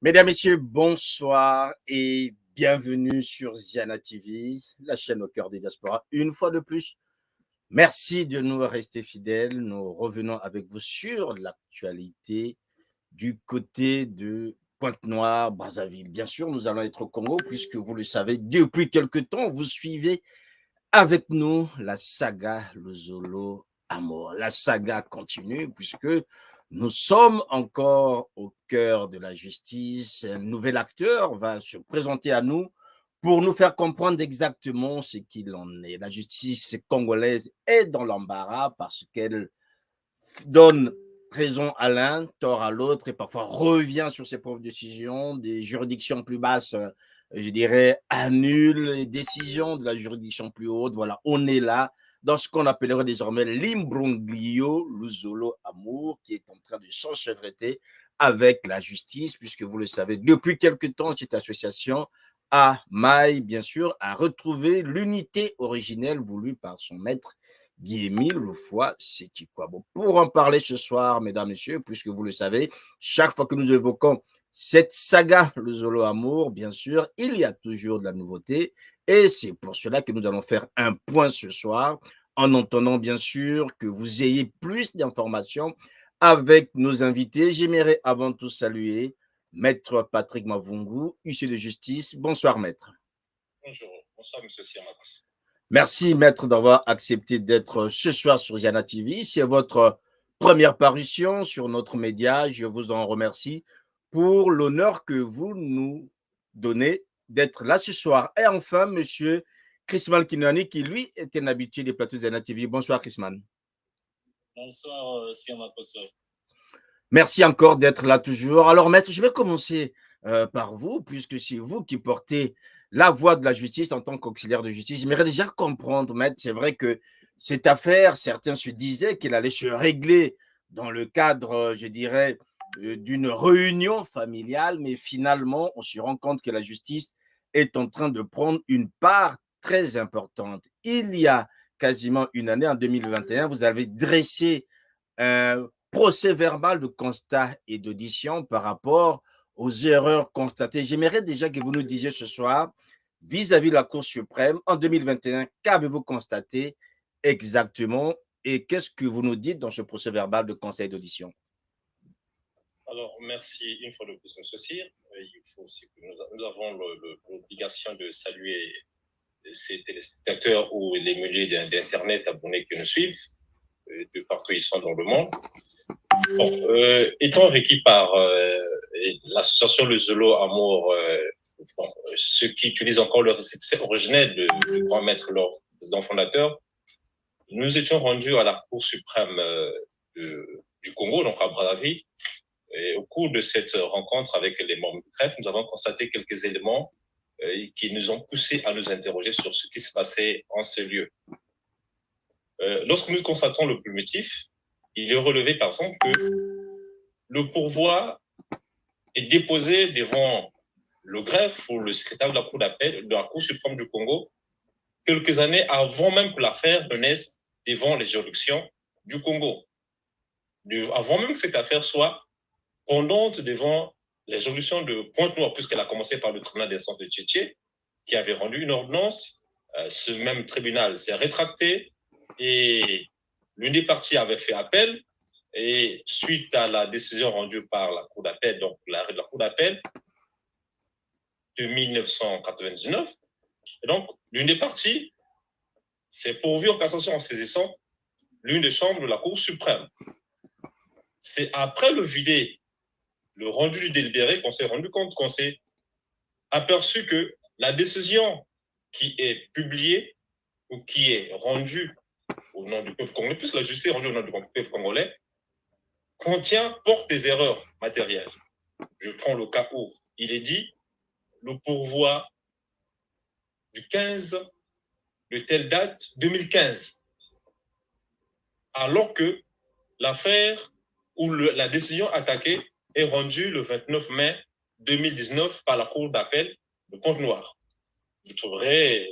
Mesdames, Messieurs, bonsoir et bienvenue sur Ziana TV, la chaîne au cœur des diasporas. Une fois de plus, merci de nous rester fidèles. Nous revenons avec vous sur l'actualité du côté de Pointe-Noire, Brazzaville. Bien sûr, nous allons être au Congo puisque vous le savez, depuis quelque temps, vous suivez avec nous la saga Lozolo Amour. La saga continue puisque nous sommes encore au cœur de la justice. Un nouvel acteur va se présenter à nous pour nous faire comprendre exactement ce qu'il en est. La justice congolaise est dans l'embarras parce qu'elle donne raison à l'un, tort à l'autre et parfois revient sur ses propres décisions. Des juridictions plus basses, je dirais, annulent les décisions de la juridiction plus haute. Voilà, on est là dans ce qu'on appellerait désormais l'imbroglio Luzolo Amour, qui est en train de s'enchevêtrer avec la justice, puisque vous le savez, depuis quelque temps, cette association a maille, bien sûr, à retrouver l'unité originelle voulue par son maître Guillemille Loufoy Sétikwabo. Pour en parler ce soir, mesdames, messieurs, puisque vous le savez, chaque fois que nous évoquons cette saga, le Zolo Amour, bien sûr, il y a toujours de la nouveauté. Et c'est pour cela que nous allons faire un point ce soir, en entendant bien sûr que vous ayez plus d'informations avec nos invités. J'aimerais avant tout saluer Maître Patrick Mavungu, huissier de justice. Bonsoir, Maître. Bonjour, bonsoir, M. Siamakos. Merci, Maître, d'avoir accepté d'être ce soir sur Ziana TV. C'est votre première parution sur notre média. Je vous en remercie pour l'honneur que vous nous donnez d'être là ce soir. Et enfin, Monsieur Chrisman Kinani, qui lui est un habitué des plateaux Ziana TV. Bonsoir, Chrisman. Bonsoir, Siamakos. Merci encore d'être là toujours. Alors, Maître, je vais commencer par vous, puisque c'est vous qui portez la voix de la justice en tant qu'auxiliaire de justice. J'aimerais déjà comprendre, Maître, c'est vrai que cette affaire, certains se disaient qu'elle allait se régler dans le cadre, je dirais, d'une réunion familiale, mais finalement, on se rend compte que la justice est en train de prendre une part très importante. Il y a quasiment une année, en 2021, vous avez dressé un procès verbal de constat et d'audition par rapport aux erreurs constatées. J'aimerais déjà que vous nous disiez ce soir, vis-à-vis de la Cour suprême, en 2021, qu'avez-vous constaté exactement et qu'est-ce que vous nous dites dans ce procès verbal de constat et d'audition? Alors, merci une fois de plus, M. Cyr. Il faut aussi que nous avons l'obligation de saluer ces téléspectateurs ou les milliers d'Internet abonnés qui nous suivent de partout ils sont dans le monde. Bon, étant requis par l'association Le Zolo Amour, ceux qui utilisent encore le récépissé originel du grand maître, leur président fondateur, nous étions rendus à la Cour suprême du Congo, donc à Brazzaville. Et au cours de cette rencontre avec les membres du CREF, nous avons constaté quelques éléments qui nous ont poussés à nous interroger sur ce qui se passait en ce lieu. Lorsque nous constatons le primitif, il est relevé par exemple que le pourvoi est déposé devant le greffe ou le secrétaire de la Cour d'appel de la Cour suprême du Congo quelques années avant même que l'affaire ne naisse devant les juridictions du Congo. Avant même que cette affaire soit pendante devant les juridictions de Pointe-Noire, puisqu'elle a commencé par le tribunal d'instance de Tchétché, qui avait rendu une ordonnance. Ce même tribunal s'est rétracté et l'une des parties avait fait appel. Et suite à la décision rendue par la Cour d'appel, donc l'arrêt de la Cour d'appel de 1999, et donc l'une des parties s'est pourvue en cassation en saisissant l'une des chambres de la Cour suprême. C'est après le vidé, le rendu du délibéré, qu'on s'est rendu compte, qu'on s'est aperçu que la décision qui est publiée ou qui est rendue au nom du peuple congolais, puisque la justice est rendue au nom du peuple congolais, porte des erreurs matérielles. Je prends le cas où il est dit le pourvoi du 15 de telle date 2015, alors que l'affaire ou la décision attaquée est rendue le 29 mai 2019 par la Cour d'appel de Pointe-Noire. Je trouverais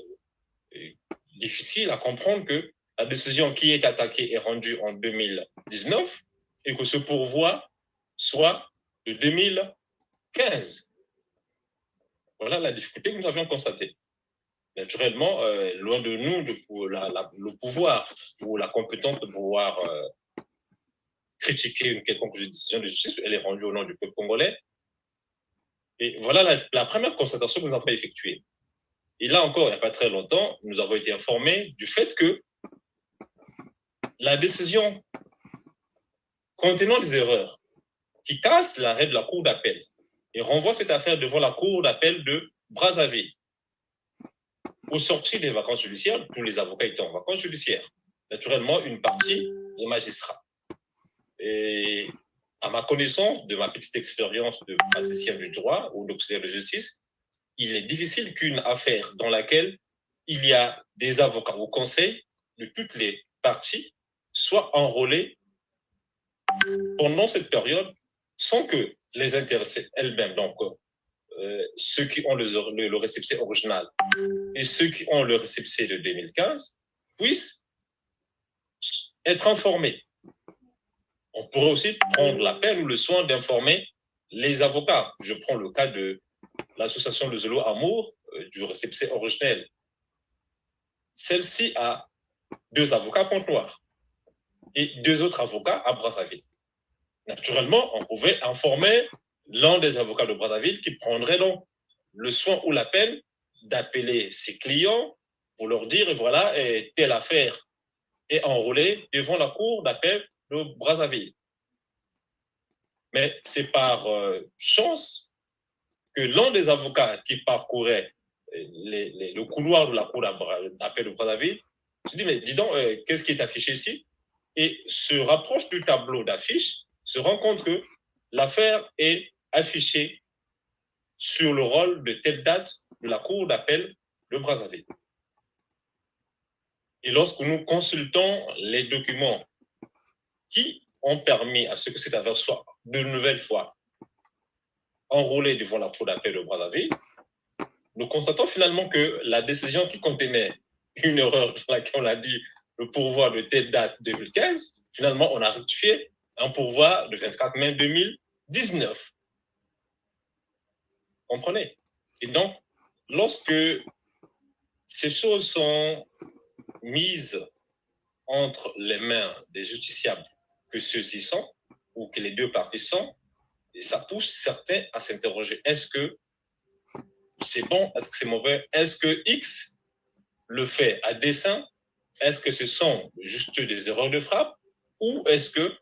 difficile à comprendre que la décision qui est attaquée est rendue en 2019 et que ce pourvoi soit de 2015. 2015. Voilà la difficulté que nous avions constatée. Naturellement, loin de nous le pouvoir ou la compétence de pouvoir critiquer une quelconque décision de justice, elle est rendue au nom du peuple congolais. Et voilà la première constatation que nous avons effectuée. Et là encore, il n'y a pas très longtemps, nous avons été informés du fait que la décision contenant des erreurs qui casse l'arrêt de la Cour d'appel et renvoie cette affaire devant la Cour d'appel de Brazzaville. Au sortir des vacances judiciaires, tous les avocats étaient en vacances judiciaires. Naturellement, une partie des magistrats. Et à ma connaissance, de ma petite expérience de praticien du droit ou d'auxiliaire de justice, il est difficile qu'une affaire dans laquelle il y a des avocats au conseil de toutes les parties soient enrôlés pendant cette période sans que les intéressés elles-mêmes, donc ceux qui ont le récépissé original et ceux qui ont le récépissé de 2015, puissent être informés. On pourrait aussi prendre la peine ou le soin d'informer les avocats. Je prends le cas de l'association de Zolo Amour, du récépissé originel. Celle-ci a 2 avocats à Pointe-Noire et 2 autres avocats à Brazzaville. Naturellement, on pouvait informer l'un des avocats de Brazzaville qui prendrait donc le soin ou la peine d'appeler ses clients pour leur dire, et voilà, telle affaire est enrôlée devant la cour d'appel de Brazzaville. Mais c'est par chance que l'un des avocats qui parcourait le couloir de la cour d'appel de Brazzaville se dit, mais dis donc, qu'est-ce qui est affiché ici? Et se rapproche du tableau d'affiche, se rend compte que l'affaire est affichée sur le rôle de telle date de la cour d'appel de Brazzaville. Et lorsque nous consultons les documents qui ont permis à ce que cette affaire soit de nouvelle fois enrôlée devant la cour d'appel de Brazzaville, nous constatons finalement que la décision qui contenait une erreur dans laquelle on a dit le pourvoi de telle date 2015, finalement on a rectifié un pourvoi de 24 mai 2019. Comprenez? Et donc, lorsque ces choses sont mises entre les mains des justiciables que ceux-ci sont, ou que les 2 parties sont, et ça pousse certains à s'interroger. Est-ce que c'est bon? Est-ce que c'est mauvais? Est-ce que X le fait à dessein? Est-ce que ce sont juste des erreurs de frappe? Ou est-ce que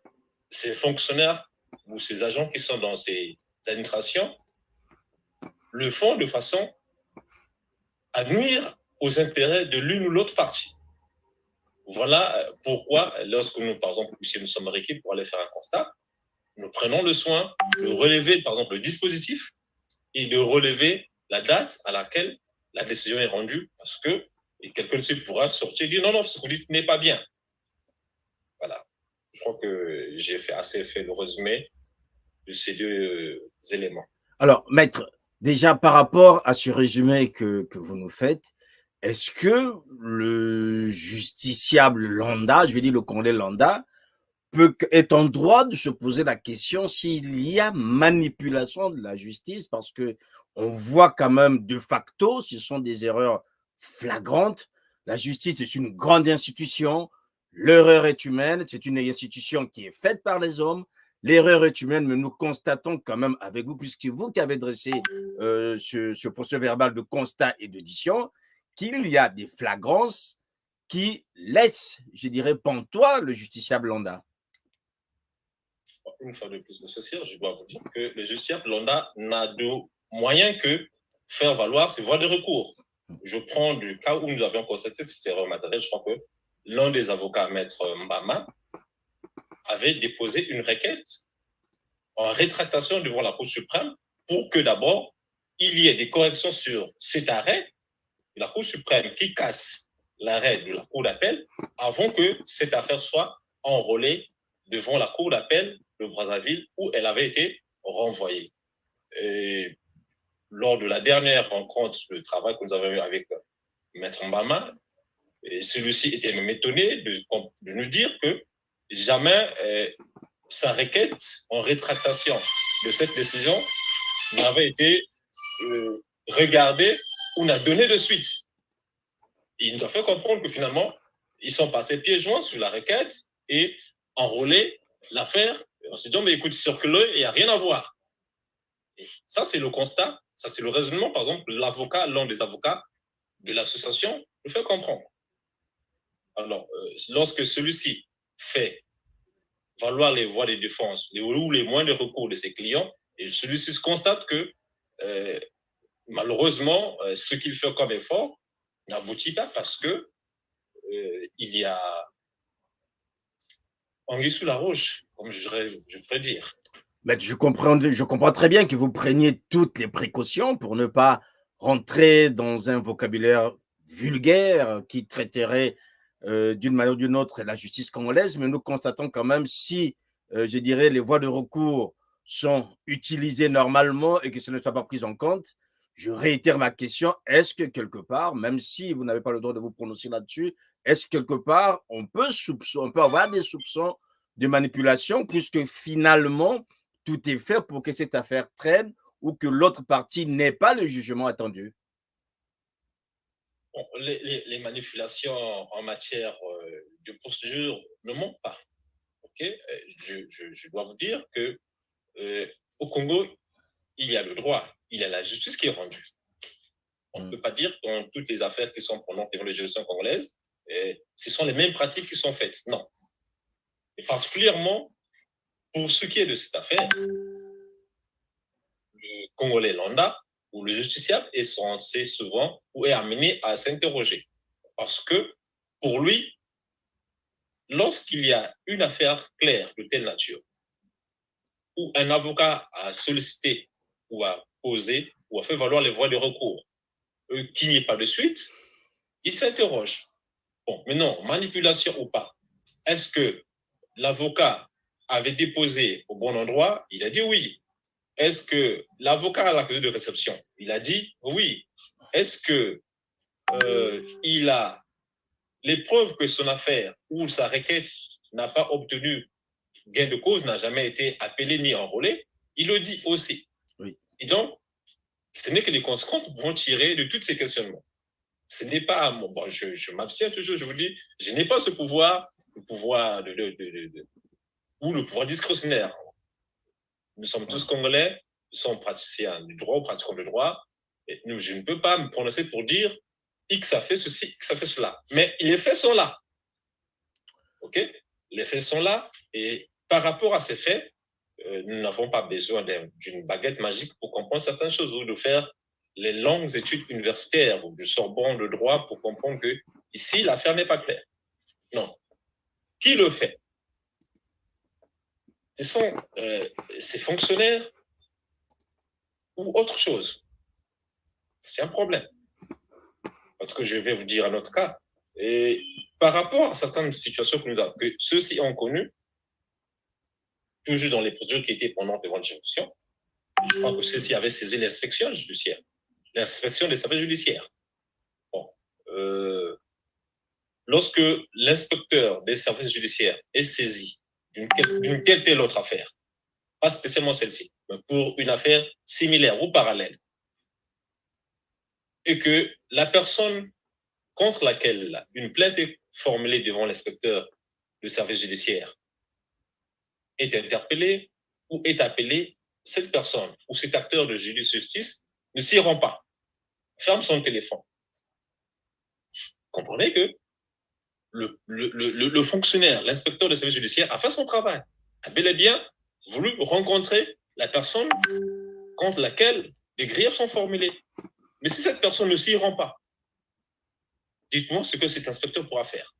ces fonctionnaires ou ces agents qui sont dans ces administrations le font de façon à nuire aux intérêts de l'une ou l'autre partie? Voilà pourquoi, lorsque nous, par exemple, nous sommes réquis pour aller faire un constat, nous prenons le soin de relever, par exemple, le dispositif et de relever la date à laquelle la décision est rendue, parce que quelqu'un pourra sortir et dire non, non, ce que vous dites n'est pas bien. Voilà. Je crois que j'ai assez fait le résumé de ces 2 éléments. Alors, maître, déjà par rapport à ce résumé que vous nous faites, est-ce que le justiciable lambda, je vais dire le Congolais lambda, est en droit de se poser la question s'il y a manipulation de la justice, parce que on voit quand même de facto, ce sont des erreurs flagrantes. La justice est une grande institution, l'erreur est humaine, c'est une institution qui est faite par les hommes, l'erreur est humaine, mais nous constatons quand même avec vous, puisque vous qui avez dressé ce procès verbal de constat et d'audition, qu'il y a des flagrances qui laissent, je dirais, pantois le justiciable lambda. Une fois de plus, M. Cyr, je dois vous dire que le justiciable lambda n'a de moyen que faire valoir ses voies de recours. Je prends du cas où nous avions constaté ces erreurs matérielles. Je crois que l'un des avocats, Maître Mbama, avait déposé une requête en rétractation devant la Cour suprême pour que d'abord, il y ait des corrections sur cet arrêt de la Cour suprême qui casse l'arrêt de la Cour d'appel avant que cette affaire soit enrôlée devant la Cour d'appel de Brazzaville où elle avait été renvoyée. Et lors de la dernière rencontre de travail que nous avons eu avec Maître Mbama, celui-ci était même étonné de nous dire que jamais sa requête en rétractation de cette décision n'avait été regardé ou n'a donné de suite. Et il nous a fait comprendre que finalement, ils sont passés pieds joints sur la requête et enrôlé l'affaire. On s'est dit, mais écoute, circule, il n'y a rien à voir. Et ça, c'est le constat, ça, c'est le raisonnement, par exemple, l'avocat, l'un des avocats de l'association, nous fait comprendre. Alors, lorsque celui-ci fait valoir les voies de défense ou les moyens de recours de ses clients, et celui-ci constate que malheureusement, ce qu'il fait comme effort n'aboutit pas parce que il y a anguille sous la roche, comme je pourrais dire. Mais je comprends très bien que vous preniez toutes les précautions pour ne pas rentrer dans un vocabulaire vulgaire qui traiterait d'une manière ou d'une autre la justice congolaise, mais nous constatons quand même si, je dirais, les voies de recours sont utilisées normalement et que ce ne soit pas pris en compte. Je réitère ma question, est-ce que quelque part, même si vous n'avez pas le droit de vous prononcer là-dessus, est-ce que quelque part, on peut avoir des soupçons de manipulation, puisque finalement, tout est fait pour que cette affaire traîne ou que l'autre partie n'ait pas le jugement attendu? Bon, les manipulations en matière de procédure ne manquent pas. Okay? Je dois vous dire que au Congo, il y a le droit, il y a la justice qui est rendue. On ne peut pas dire que dans toutes les affaires qui sont prononcées devant les juridictions congolaises, ce sont les mêmes pratiques qui sont faites. Non. Et particulièrement pour ce qui est de cette affaire, le Congolais lambda ou le justiciable est censé souvent ou est amené à s'interroger. Parce que pour lui, lorsqu'il y a une affaire claire de telle nature, où un avocat a sollicité ou a posé ou a fait valoir les voies de recours, qu'il n'y ait pas de suite, il s'interroge. Bon, mais non, manipulation ou pas, est-ce que l'avocat avait déposé au bon endroit? Il a dit oui. Est-ce que l'avocat à l'accusé de réception? Il a dit oui. Est-ce que il a les preuves que son affaire ou sa requête n'a pas obtenu gain de cause, n'a jamais été appelé ni enrôlé? Il le dit aussi. Oui. Et donc, ce n'est que les conséquences que nous pouvons tirer de tous ces questionnements. Ce n'est pas, bon, je m'abstiens toujours, je vous dis, je n'ai pas ce pouvoir, le pouvoir ou le pouvoir discrétionnaire. Nous sommes tous Congolais, nous sommes praticiens du droit ou pratiquants du droit, et nous, je ne peux pas me prononcer pour dire X a fait ceci, X a fait cela. Mais les faits sont là. OK? Les faits sont là, et par rapport à ces faits, nous n'avons pas besoin d'une baguette magique pour comprendre certaines choses ou de faire les longues études universitaires ou du Sorbonne de droit pour comprendre que ici, l'affaire n'est pas claire. Non. Qui le fait? Ce sont ces fonctionnaires ou autre chose. C'est un problème. Parce que je vais vous dire un autre cas. Et par rapport à certaines situations que ceux-ci ont connues, toujours dans les procédures qui étaient pendantes devant la juridiction, je crois que ceux-ci avaient saisi l'inspection judiciaire, l'inspection des services judiciaires. Bon. Lorsque l'inspecteur des services judiciaires est saisi d'une telle autre affaire, pas spécialement celle-ci, mais pour une affaire similaire ou parallèle, et que la personne contre laquelle une plainte est formulée devant l'inspecteur du service judiciaire est interpellée ou est appelée, cette personne ou cet acteur de justice ne s'y rend pas, ferme son téléphone. Comprenez que le fonctionnaire, l'inspecteur de service judiciaire a fait son travail, a bel et bien voulu rencontrer la personne contre laquelle des griefs sont formulés. Mais si cette personne ne s'y rend pas, dites-moi ce que cet inspecteur pourra faire.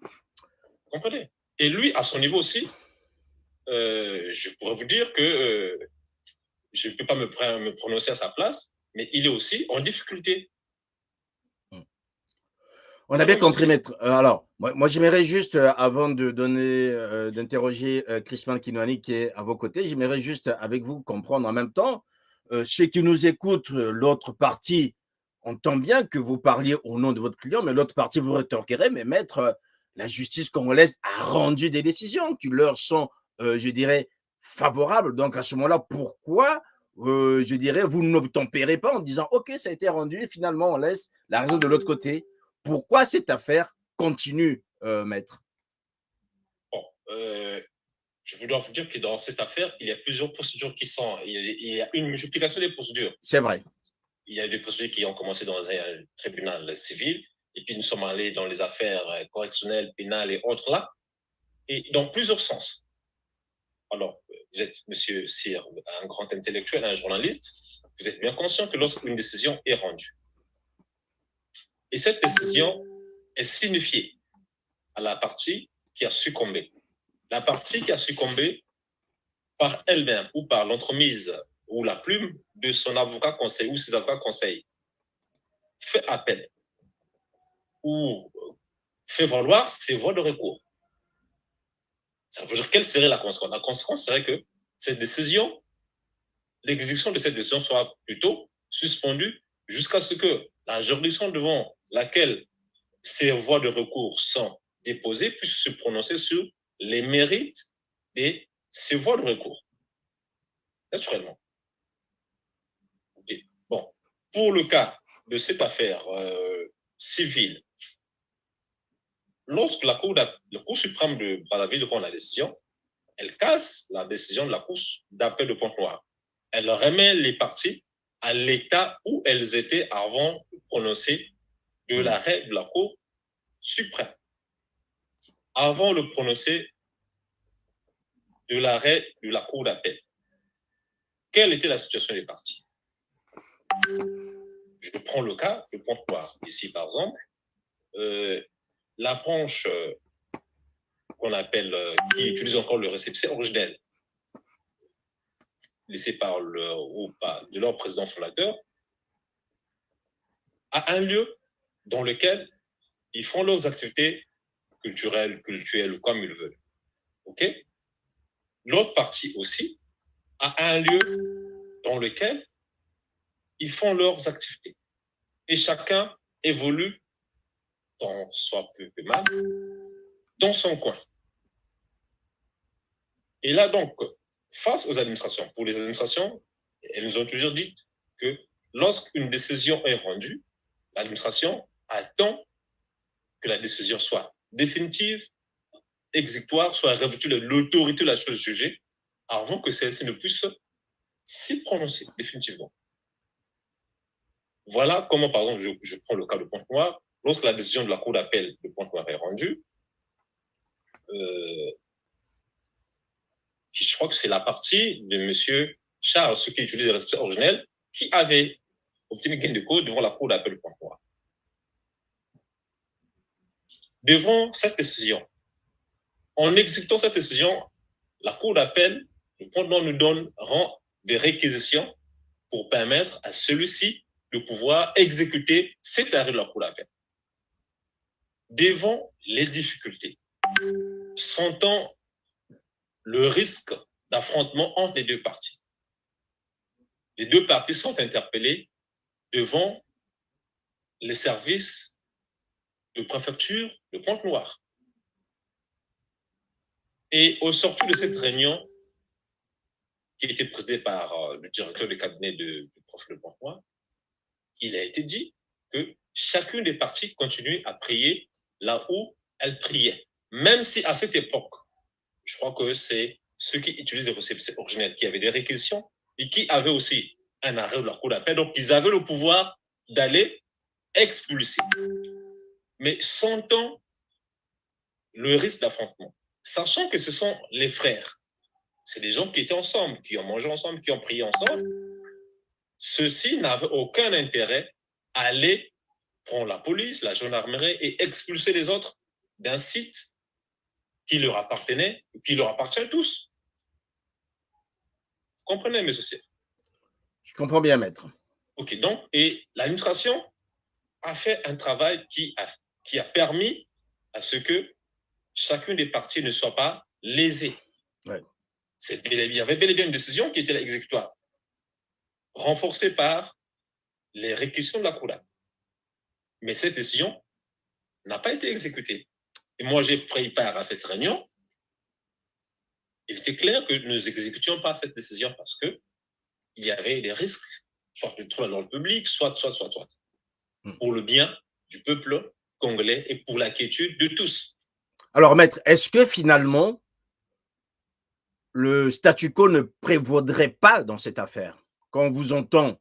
Vous comprenez? Et lui, à son niveau aussi, je pourrais vous dire que je ne peux pas me prononcer à sa place, mais il est aussi en difficulté. On a bien compris, maître. Alors, moi j'aimerais juste, avant de d'interroger Chrisman Kinwani qui est à vos côtés, j'aimerais juste avec vous comprendre en même temps, ceux qui nous écoutent, l'autre partie entend bien que vous parliez au nom de votre client, mais l'autre partie vous rétorquerait, mais maître, la justice congolaise a rendu des décisions qui leur sont, je dirais, favorable. Donc, à ce moment-là, pourquoi, je dirais, vous n'obtempérez pas en disant, OK, ça a été rendu et finalement, on laisse la raison de l'autre côté. Pourquoi cette affaire continue, maître? Bon, je voudrais vous dire que dans cette affaire, il y a plusieurs procédures qui sont. Il y a une multiplication des procédures. C'est vrai. Il y a des procédures qui ont commencé dans un tribunal civil, et puis nous sommes allés dans les affaires correctionnelles, pénales et autres là, et dans plusieurs sens. Alors, vous êtes, monsieur Cyr, un grand intellectuel, un journaliste, vous êtes bien conscient que lorsqu'une décision est rendue, et cette décision est signifiée à la partie qui a succombé. La partie qui a succombé par elle-même ou par l'entremise ou la plume de son avocat conseil ou ses avocats conseils fait appel ou fait valoir ses voies de recours. Ça veut dire quelle serait la conséquence? La conséquence serait que cette décision, l'exécution de cette décision soit plutôt suspendue jusqu'à ce que la juridiction devant laquelle ces voies de recours sont déposées puisse se prononcer sur les mérites de ces voies de recours. Naturellement. Okay. Bon, pour le cas de cette affaire civile, lorsque la Cour suprême de Brazzaville rend la décision, elle casse la décision de la Cour d'appel de Pointe-Noire. Elle remet les parties à l'état où elles étaient avant de prononcer de l'arrêt de la Cour suprême. Avant le prononcé de l'arrêt de la Cour d'appel. Quelle était la situation des parties? Je prends le cas de Pointe-Noire. Ici, par exemple, la branche qu'on appelle, qui utilise encore le récépissé originel, laissé par de leur président fondateur, a un lieu dans lequel ils font leurs activités culturelles comme ils veulent. OK? L'autre partie aussi a un lieu dans lequel ils font leurs activités. Et chacun évolue, tant soit peu que mal, dans son coin. Et là, donc, face aux administrations, pour les administrations, elles nous ont toujours dit que lorsqu'une décision est rendue, l'administration attend que la décision soit définitive, exécutoire, soit revêtue de l'autorité de la chose jugée, avant que celle-ci ne puisse s'y prononcer définitivement. Voilà comment, par exemple, je prends le cas de Pointe-Noire. Lorsque la décision de la Cour d'appel de Pointe-Noire est rendue, je crois que c'est la partie de M. Charles, ceux qui utilisent les récépissé originel, qui avait obtenu gain de cause devant la Cour d'appel de Pointe-Noire. Devant cette décision, en exécutant cette décision, la Cour d'appel de Pointe-Noire rend des réquisitions pour permettre à celui-ci de pouvoir exécuter cet arrêt de la Cour d'appel. Devant les difficultés, sentant le risque d'affrontement entre les deux parties, les deux parties sont interpellées devant les services de préfecture de Pointe-Noire. Et au sortir de cette réunion, qui était présidée par le directeur du cabinet du prof de Pointe-Noire, il a été dit que chacune des parties continuait à prier là où elle priait. Même si à cette époque, je crois que c'est ceux qui utilisent les récépissés originels qui avaient des réquisitions et qui avaient aussi un arrêt de la Cour d'appel, donc ils avaient le pouvoir d'aller expulser. Mais sentant le risque d'affrontement, sachant que ce sont les frères, c'est des gens qui étaient ensemble, qui ont mangé ensemble, qui ont prié ensemble, ceux-ci n'avaient aucun intérêt à aller prendre la police, la gendarmerie et expulser les autres d'un site qui leur appartenait, qui leur appartient à tous. Vous comprenez, mes associés? Je comprends bien, maître. OK, donc, et l'administration a fait un travail qui a permis à ce que chacune des parties ne soit pas lésée. Ouais. Il y avait bel et bien une décision qui était exécutoire, renforcée par les réquisitions de la Cour d'appel. Mais cette décision n'a pas été exécutée. Et moi, j'ai pris part à cette réunion. il était clair que nous n'exécutions pas cette décision parce qu'il y avait des risques, soit de trouble à l'ordre public, soit. Pour le bien du peuple congolais et pour la quiétude de tous. Alors, maître, est-ce que finalement, le statu quo ne prévaudrait pas dans cette affaire? Quand on vous entend,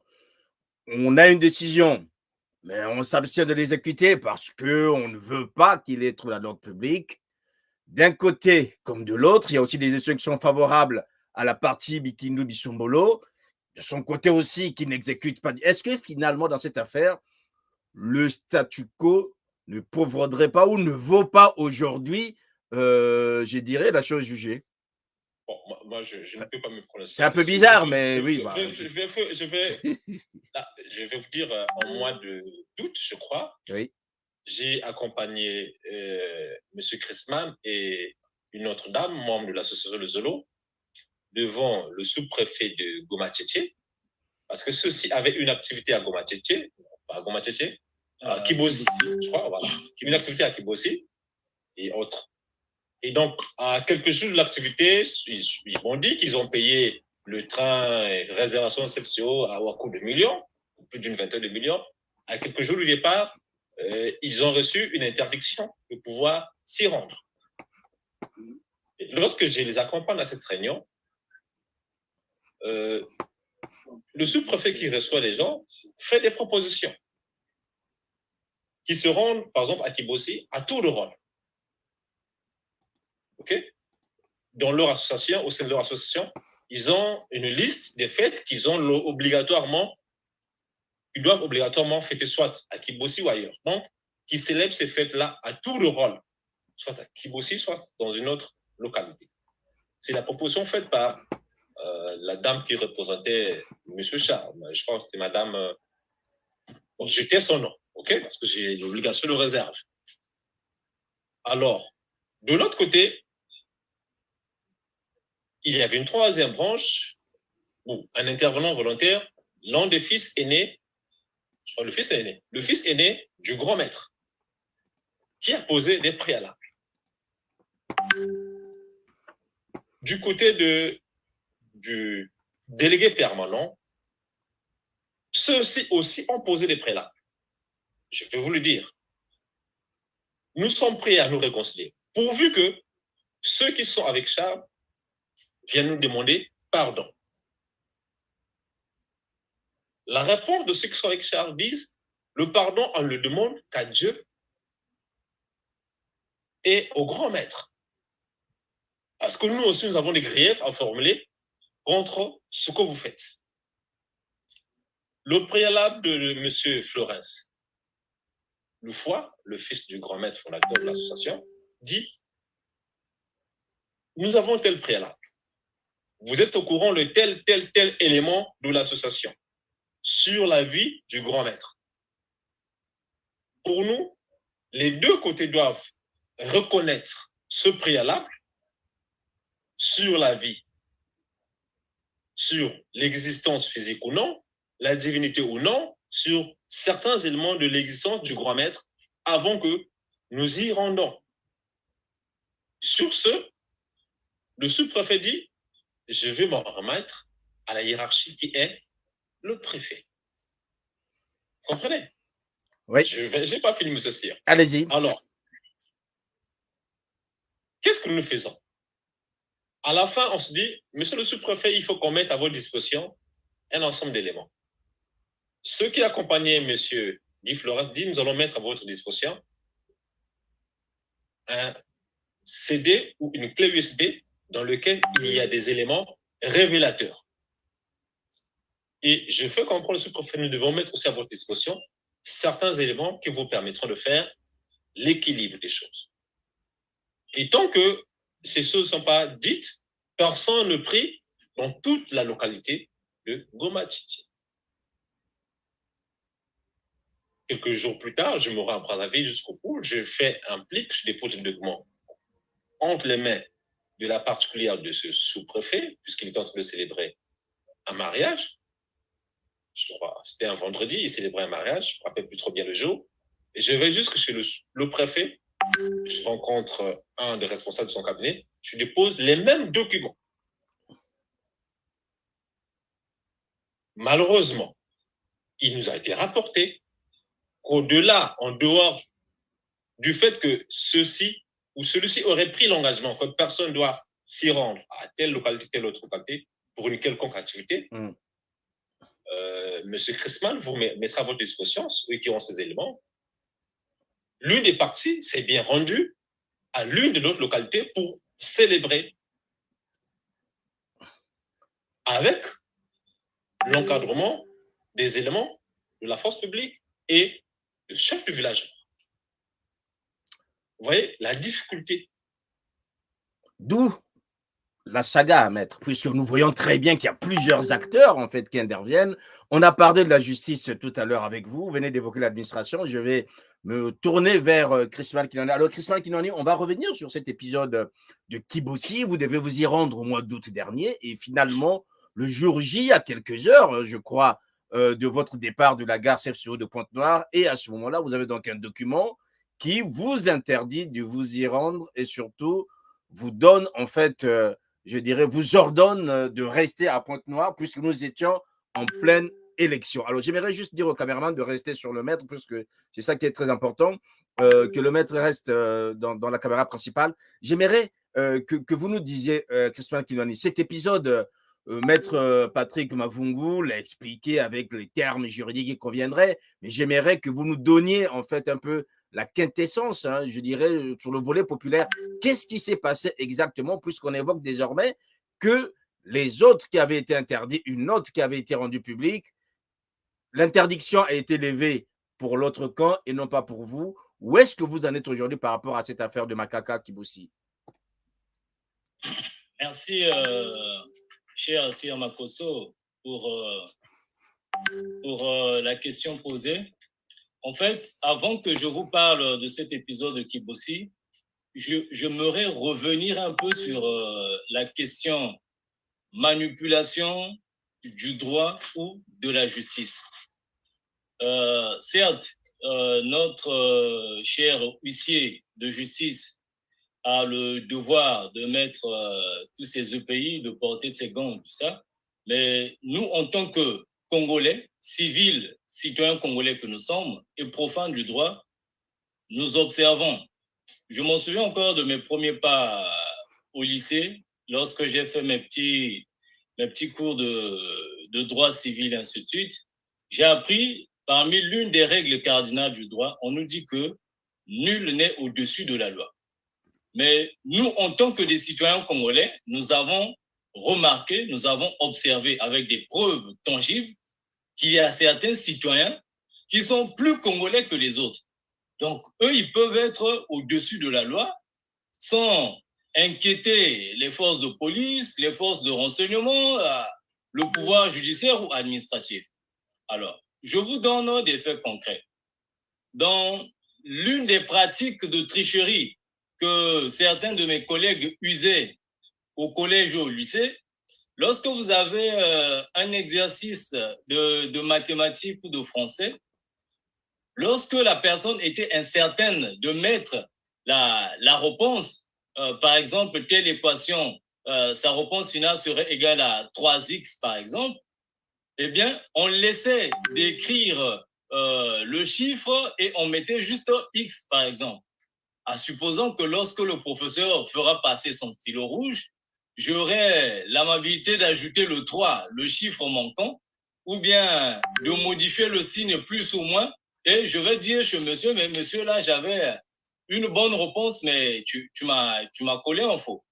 on a une décision, mais on s'abstient de l'exécuter parce qu'on ne veut pas qu'il y ait trouble à l'ordre public. D'un côté comme de l'autre, il y a aussi des décisions qui sont favorables à la partie Bikindu Bissombolo, de son côté aussi qui n'exécute pas. Est-ce que finalement, dans cette affaire, le statu quo ne prévaudrait pas ou ne vaut pas aujourd'hui, je dirais, la chose jugée? Bon, moi je ne peux pas me prononcer C'est un peu là-dessus. bizarre, mais oui. Bah, je vais vous dire, en mois d'août, je crois, oui. j'ai accompagné M. Christman et une autre dame, membre de l'association Le Zolo, devant le sous-préfet de Goma-Tchétché, parce que ceux-ci avaient une activité à Goma-Tchétché, pas à Goma-Tchétché, à Kibossi, je crois, voilà. Une activité à Kibossi et autres. Et donc, à quelques jours de l'activité, ils m'ont dit qu'ils ont payé le train et réservation CEPSIO à coût de millions, plus d'une vingtaine de millions. À quelques jours du départ, ils ont reçu une interdiction de pouvoir s'y rendre. Et lorsque je les accompagne à cette réunion, le sous-préfet qui reçoit les gens fait des propositions qui se rendent, par exemple, à Kibossi, à tour de rôle. OK? Dans leur association, au sein de leur association, ils ont une liste des fêtes qu'ils ont obligatoirement, ils doivent obligatoirement fêter soit à Kibossi ou ailleurs. Donc, qui célèbrent ces fêtes-là à tour de rôle, soit à Kibossi, soit dans une autre localité. C'est la proposition faite par la dame qui représentait M. Charles. Je crois que c'était madame. Bon, j'étais son nom, OK? Parce que j'ai l'obligation de réserve. Alors, de l'autre côté, il y avait une troisième branche où un intervenant volontaire, l'un des fils aînés, je crois le fils aîné du grand maître, qui a posé des préalables. Du côté du délégué permanent, ceux-ci aussi ont posé des préalables. Je vais vous le dire. Nous sommes prêts à nous réconcilier, pourvu que ceux qui sont avec Charles viennent nous demander pardon. La réponse de ceux qui sont avec Charles disent, le pardon, on le demande qu'à Dieu et au grand maître. Parce que nous aussi, nous avons des griefs à formuler contre ce que vous faites. Le préalable de M. Florence, le foie, le fils du grand maître fondateur de l'association, dit, nous avons tel préalable. Vous êtes au courant de tel élément de l'association sur la vie du grand maître. Pour nous, les deux côtés doivent reconnaître ce préalable sur la vie, sur l'existence physique ou non, la divinité ou non, sur certains éléments de l'existence du grand maître avant que nous y rendons. Sur ce, le sous-préfet dit, je vais m'en remettre à la hiérarchie qui est le préfet. Vous comprenez? Oui. Je n'ai pas fini, M. Cyr. Allez-y. Alors, qu'est-ce que nous faisons? À la fin, on se dit, monsieur le sous-préfet, il faut qu'on mette à votre disposition un ensemble d'éléments. Ceux qui accompagnaient monsieur Guy Flores dit, nous allons mettre à votre disposition un CD ou une clé USB dans lequel il y a des éléments révélateurs. Et je fais comprendre au sous-préfet, nous devons mettre aussi à votre disposition certains éléments qui vous permettront de faire l'équilibre des choses. Et tant que ces choses ne sont pas dites, personne ne prie dans toute la localité de Goma-Tchétché. Quelques jours plus tard, je me rends à Brazzaville jusqu'au bout, je fais un plic, je dépose le document entre les mains de la particulière de ce sous-préfet, puisqu'il est en train de célébrer un mariage. Je crois, c'était un vendredi, il célébrait un mariage, je ne me rappelle plus trop bien le jour. Et je vais jusque chez le préfet, je rencontre un des responsables de son cabinet, tu déposes les mêmes documents. Malheureusement, il nous a été rapporté qu'au-delà, en dehors du fait que ceci ou celui-ci aurait pris l'engagement que personne doit s'y rendre à telle localité, telle autre localité, pour une quelconque activité, M. Christman vous mettra à votre disposition, ceux qui ont ces éléments. L'une des parties s'est bien rendue à l'une de notre localité pour célébrer avec l'encadrement des éléments de la force publique et le chef du village. Vous voyez la difficulté. D'où la saga à mettre, puisque nous voyons très bien qu'il y a plusieurs acteurs en fait qui interviennent. On a parlé de la justice tout à l'heure avec vous. Vous venez d'évoquer l'administration. Je vais me tourner vers Christman Kinoni. Alors Christman Kinoni, on va revenir sur cet épisode de Kibossi. Vous devez vous y rendre au mois d'août dernier et finalement le jour J, à quelques heures, je crois, de votre départ de la gare CFCO de Pointe-Noire. Et à ce moment-là, vous avez donc un document qui vous interdit de vous y rendre et surtout vous donne en fait je dirais, vous ordonne de rester à Pointe-Noire puisque nous étions en pleine élection. Alors, j'aimerais juste dire au caméraman de rester sur le maître puisque c'est ça qui est très important, que le maître reste dans la caméra principale. J'aimerais que vous nous disiez, Christman Kinoni, cet épisode, maître Patrick Mavungu l'a expliqué avec les termes juridiques qui conviendraient, mais j'aimerais que vous nous donniez en fait un peu la quintessence, hein, je dirais, sur le volet populaire. Qu'est-ce qui s'est passé exactement, puisqu'on évoque désormais que les autres qui avaient été interdits, une note qui avait été rendue publique, l'interdiction a été levée pour l'autre camp et non pas pour vous. Où est-ce que vous en êtes aujourd'hui par rapport à cette affaire de Makaka Kibossi? Merci, cher Sir Makosso, pour la question posée. En fait, avant que je vous parle de cet épisode de Kibossi, j'aimerais revenir un peu sur la question manipulation du droit ou de la justice. Certes, notre cher huissier de justice a le devoir de mettre tous ces EPI, de porter ses gants, tout ça, mais nous, en tant que Congolais, civils, citoyens congolais que nous sommes, et profanes du droit, nous observons. Je m'en souviens encore de mes premiers pas au lycée, lorsque j'ai fait mes petits cours de droit civil et ainsi de suite. J'ai appris, parmi l'une des règles cardinales du droit, on nous dit que nul n'est au-dessus de la loi. Mais nous, en tant que des citoyens congolais, nous avons remarqué, nous avons observé avec des preuves tangibles qu'il y a certains citoyens qui sont plus congolais que les autres. Donc, eux, ils peuvent être au-dessus de la loi sans inquiéter les forces de police, les forces de renseignement, le pouvoir judiciaire ou administratif. Alors, je vous donne des faits concrets. Dans l'une des pratiques de tricherie que certains de mes collègues usaient au collège ou au lycée, lorsque vous avez un exercice de mathématiques ou de français, lorsque la personne était incertaine de mettre la réponse, par exemple, telle équation, sa réponse finale serait égale à 3x, par exemple, eh bien, on laissait d'écrire le chiffre et on mettait juste x, par exemple. En supposant que lorsque le professeur fera passer son stylo rouge, j'aurai l'amabilité d'ajouter le 3, le chiffre manquant, ou bien de modifier le signe plus ou moins, et je vais dire chez monsieur, mais monsieur, là, j'avais une bonne réponse, mais tu m'as collé en faux.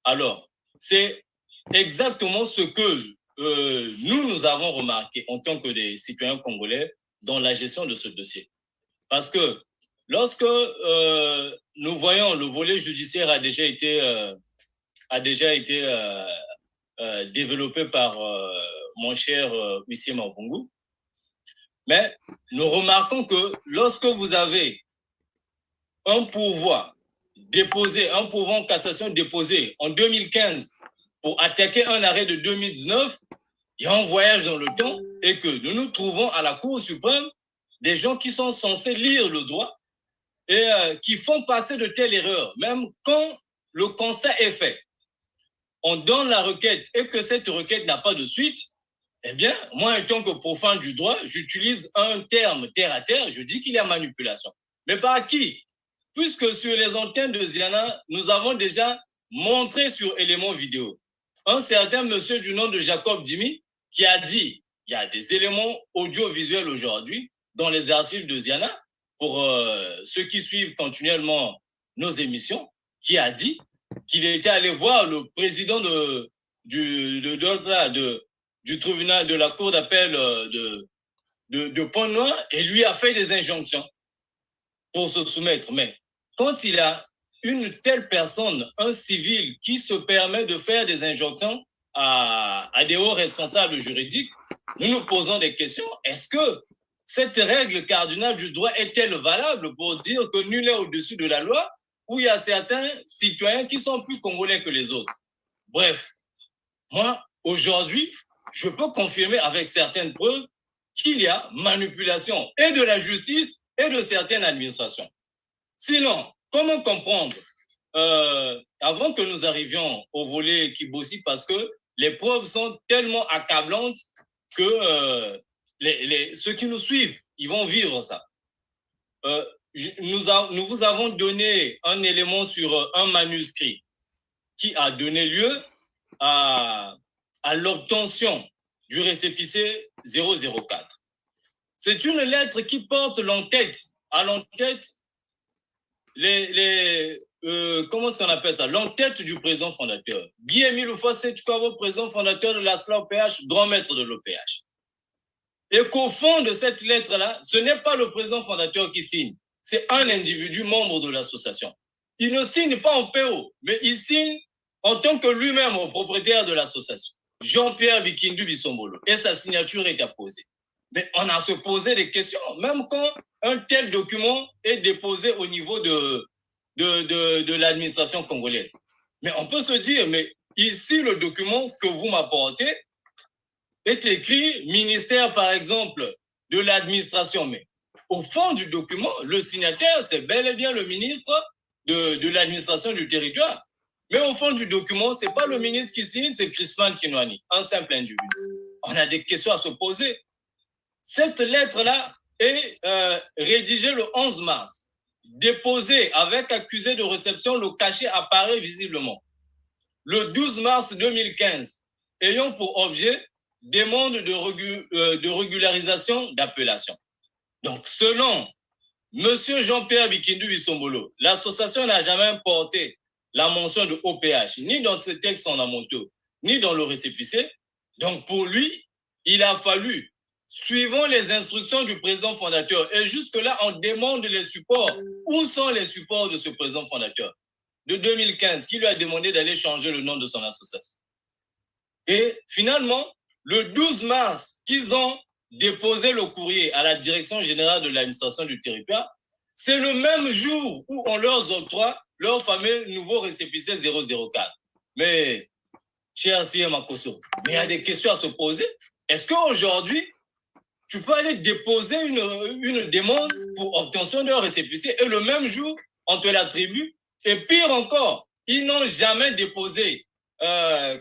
Alors, c'est exactement ce que nous avons remarqué en tant que des citoyens congolais dans la gestion de ce dossier. Parce que lorsque nous voyons le volet judiciaire a déjà été développé par mon cher huissier Mavungu, mais nous remarquons que lorsque vous avez un pourvoi en cassation déposé en 2015 pour attaquer un arrêt de 2019, il y a un voyage dans le temps et que nous nous trouvons à la Cour suprême des gens qui sont censés lire le droit et qui font passer de telles erreurs. Même quand le constat est fait, on donne la requête et que cette requête n'a pas de suite, eh bien, moi, en tant que profane du droit, j'utilise un terme terre à terre, je dis qu'il y a manipulation. Mais par qui? Puisque sur les antennes de Ziana, nous avons déjà montré sur éléments vidéo un certain monsieur du nom de Jacob Dimi qui a dit il y a des éléments audiovisuels aujourd'hui dans les archives de Ziana, pour ceux qui suivent continuellement nos émissions, qui a dit qu'il était allé voir le président du tribunal de la cour d'appel de Pointe-Noire et lui a fait des injonctions pour se soumettre. Mais quand il a une telle personne, un civil, qui se permet de faire des injonctions à des hauts responsables juridiques, nous nous posons des questions. Est-ce que cette règle cardinale du droit est-elle valable pour dire que nul n'est au-dessus de la loi, où il y a certains citoyens qui sont plus congolais que les autres? Bref, moi, aujourd'hui, je peux confirmer avec certaines preuves qu'il y a manipulation et de la justice et de certaines administrations. Sinon, comment comprendre, avant que nous arrivions au volet Kibossi, parce que les preuves sont tellement accablantes que ceux qui nous suivent, ils vont vivre ça. Nous vous avons donné un élément sur un manuscrit qui a donné lieu à l'obtention du récépissé 004. C'est une lettre qui porte l'entête, à l'entête, comment est-ce qu'on appelle ça? L'entête du président fondateur. Guy-Émile Oufouassé Tchoukawo, président fondateur de l'ASLA OPH, grand maître de l'OPH. Et qu'au fond de cette lettre-là, ce n'est pas le président fondateur qui signe, c'est un individu membre de l'association. Il ne signe pas en PO, mais il signe en tant que lui-même propriétaire de l'association, Jean-Pierre Bikindu Bissombolo, et sa signature est apposée. Mais on a se posé des questions, même quand un tel document est déposé au niveau de l'administration congolaise. Mais on peut se dire, mais ici, le document que vous m'apportez est écrit ministère, par exemple, de l'administration. Mais au fond du document, le signataire, c'est bel et bien le ministre de l'administration du territoire. Mais au fond du document, ce n'est pas le ministre qui signe, c'est Christophe Kinwani, un simple individu. On a des questions à se poser. Cette lettre-là est rédigée le 11 mars, déposée avec accusé de réception, le cachet apparaît visiblement. Le 12 mars 2015, ayant pour objet demande de régularisation d'appellation. Donc, selon M. Jean-Pierre Bikindu Bissombolo, l'association n'a jamais porté la mention de OPH, ni dans ses textes fondamentaux, ni dans le récépissé. Donc, pour lui, il a fallu, suivant les instructions du président fondateur, et jusque-là, on demande les supports. Où sont les supports de ce président fondateur de 2015, qui lui a demandé d'aller changer le nom de son association? Et finalement, le 12 mars, qu'ils ont déposé le courrier à la direction générale de l'administration du territoire, c'est le même jour où on leur octroie leur fameux nouveau récépissé 004. Mais, cher Siem Makosso, il y a des questions à se poser. Est-ce qu'aujourd'hui, tu peux aller déposer une demande pour obtention d'un récépissé et le même jour, on te l'attribue? Et pire encore, ils n'ont jamais déposé,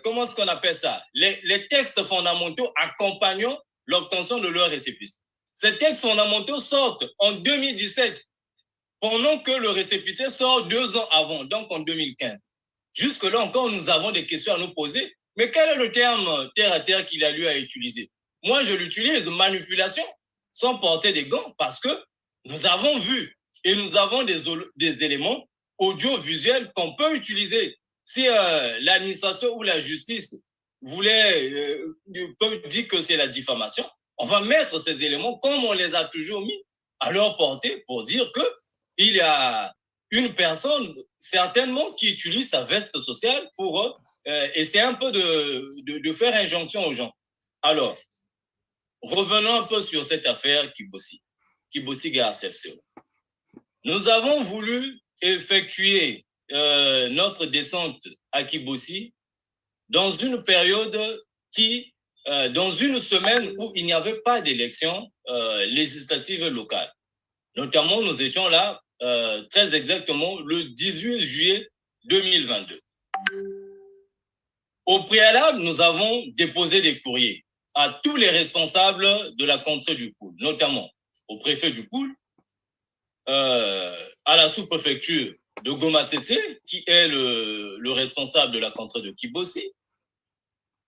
comment est-ce qu'on appelle ça? Les textes fondamentaux accompagnant l'obtention de leur récépissé. Ces textes fondamentaux sortent en 2017, pendant que le récépissé sort 2 ans avant, donc en 2015. Jusque-là encore, nous avons des questions à nous poser. Mais quel est le terme terre à terre qu'il a lieu à utiliser? Moi, je l'utilise, manipulation, sans porter des gants, parce que nous avons vu et nous avons des éléments audiovisuels qu'on peut utiliser. Si l'administration ou la justice peut dire que c'est la diffamation, on va mettre ces éléments, comme on les a toujours mis, à leur portée pour dire qu'il y a une personne, certainement, qui utilise sa veste sociale pour essayer un peu de faire injonction aux gens. Alors, revenons un peu sur cette affaire Kibossi GRCFCO. Nous avons voulu effectuer notre descente à Kibossi dans une période dans une semaine où il n'y avait pas d'élection législative locale. Notamment, nous étions là, très exactement, le 18 juillet 2022. Au préalable, nous avons déposé des courriers à tous les responsables de la contrée du Poul, notamment au préfet du Poul, à la sous-préfecture de Goma Tsetse, qui est le responsable de la contrée de Kibossi,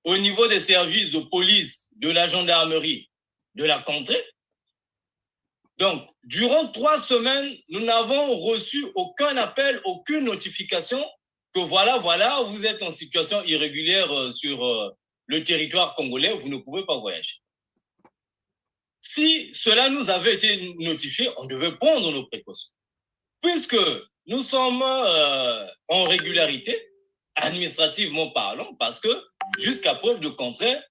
au niveau des services de police, de la gendarmerie, de la contrée. Donc, durant 3 semaines, nous n'avons reçu aucun appel, aucune notification que voilà, vous êtes en situation irrégulière sur le territoire congolais, vous ne pouvez pas voyager. Si cela nous avait été notifié, on devait prendre nos précautions. Puisque nous sommes en régularité, administrativement parlant, parce que jusqu'à preuve de contraire,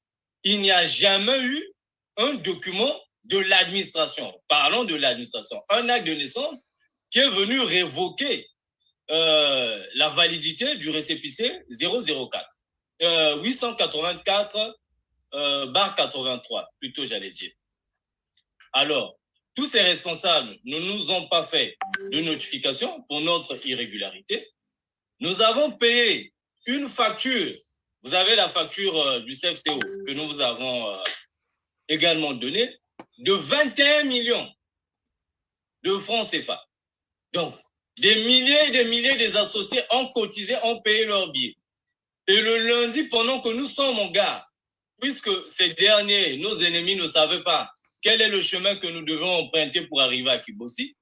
il n'y a jamais eu un document de l'administration, parlons de l'administration, un acte de naissance qui est venu révoquer la validité du récépissé 004, 884/83, plutôt j'allais dire. Alors, tous ces responsables ne nous ont pas fait de notification pour notre irrégularité. Nous avons payé une facture. Vous avez la facture du CFCO que nous vous avons également donnée de 21 millions de francs CFA. Donc, des milliers et des milliers des associés ont cotisé, ont payé leurs billets. Et le lundi, pendant que nous sommes en gare, puisque ces derniers, nos ennemis, ne savaient pas quel est le chemin que nous devons emprunter pour arriver à Kibossi.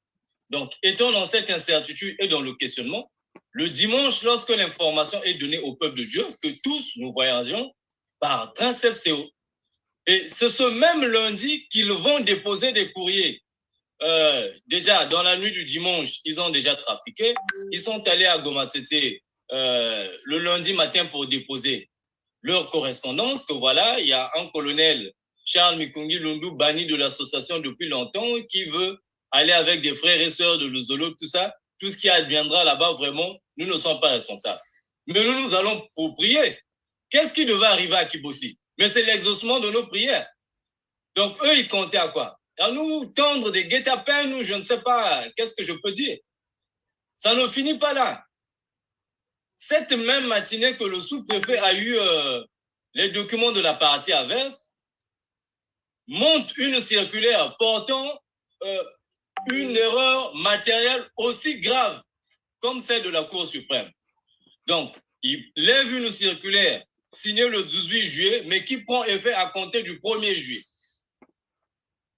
Donc, étant dans cette incertitude et dans le questionnement, le dimanche, lorsque l'information est donnée au peuple de Dieu, que tous nous voyageons par train CFCO. Et c'est ce même lundi qu'ils vont déposer des courriers. Déjà, dans la nuit du dimanche, ils ont déjà trafiqué. Ils sont allés à Goma Tsetse le lundi matin pour déposer leur correspondance, que voilà, il y a un colonel, Charles Mikungi Lundu, banni de l'association depuis longtemps, qui veut aller avec des frères et sœurs de l'Ozolo, tout ça. Tout ce qui adviendra là-bas, vraiment, nous ne sommes pas responsables. Mais nous allons pour prier. Qu'est-ce qui devait arriver à Kibossi? Mais c'est l'exaucement de nos prières. Donc, eux, ils comptaient à quoi? À nous tendre des guet-apens, ou je ne sais pas, qu'est-ce que je peux dire? Ça ne finit pas là. Cette même matinée que le sous-préfet a eu les documents de la partie adverse, monte une circulaire portant une erreur matérielle aussi grave comme celle de la Cour suprême. Donc, il lève une circulaire signée le 18 juillet, mais qui prend effet à compter du 1er juillet.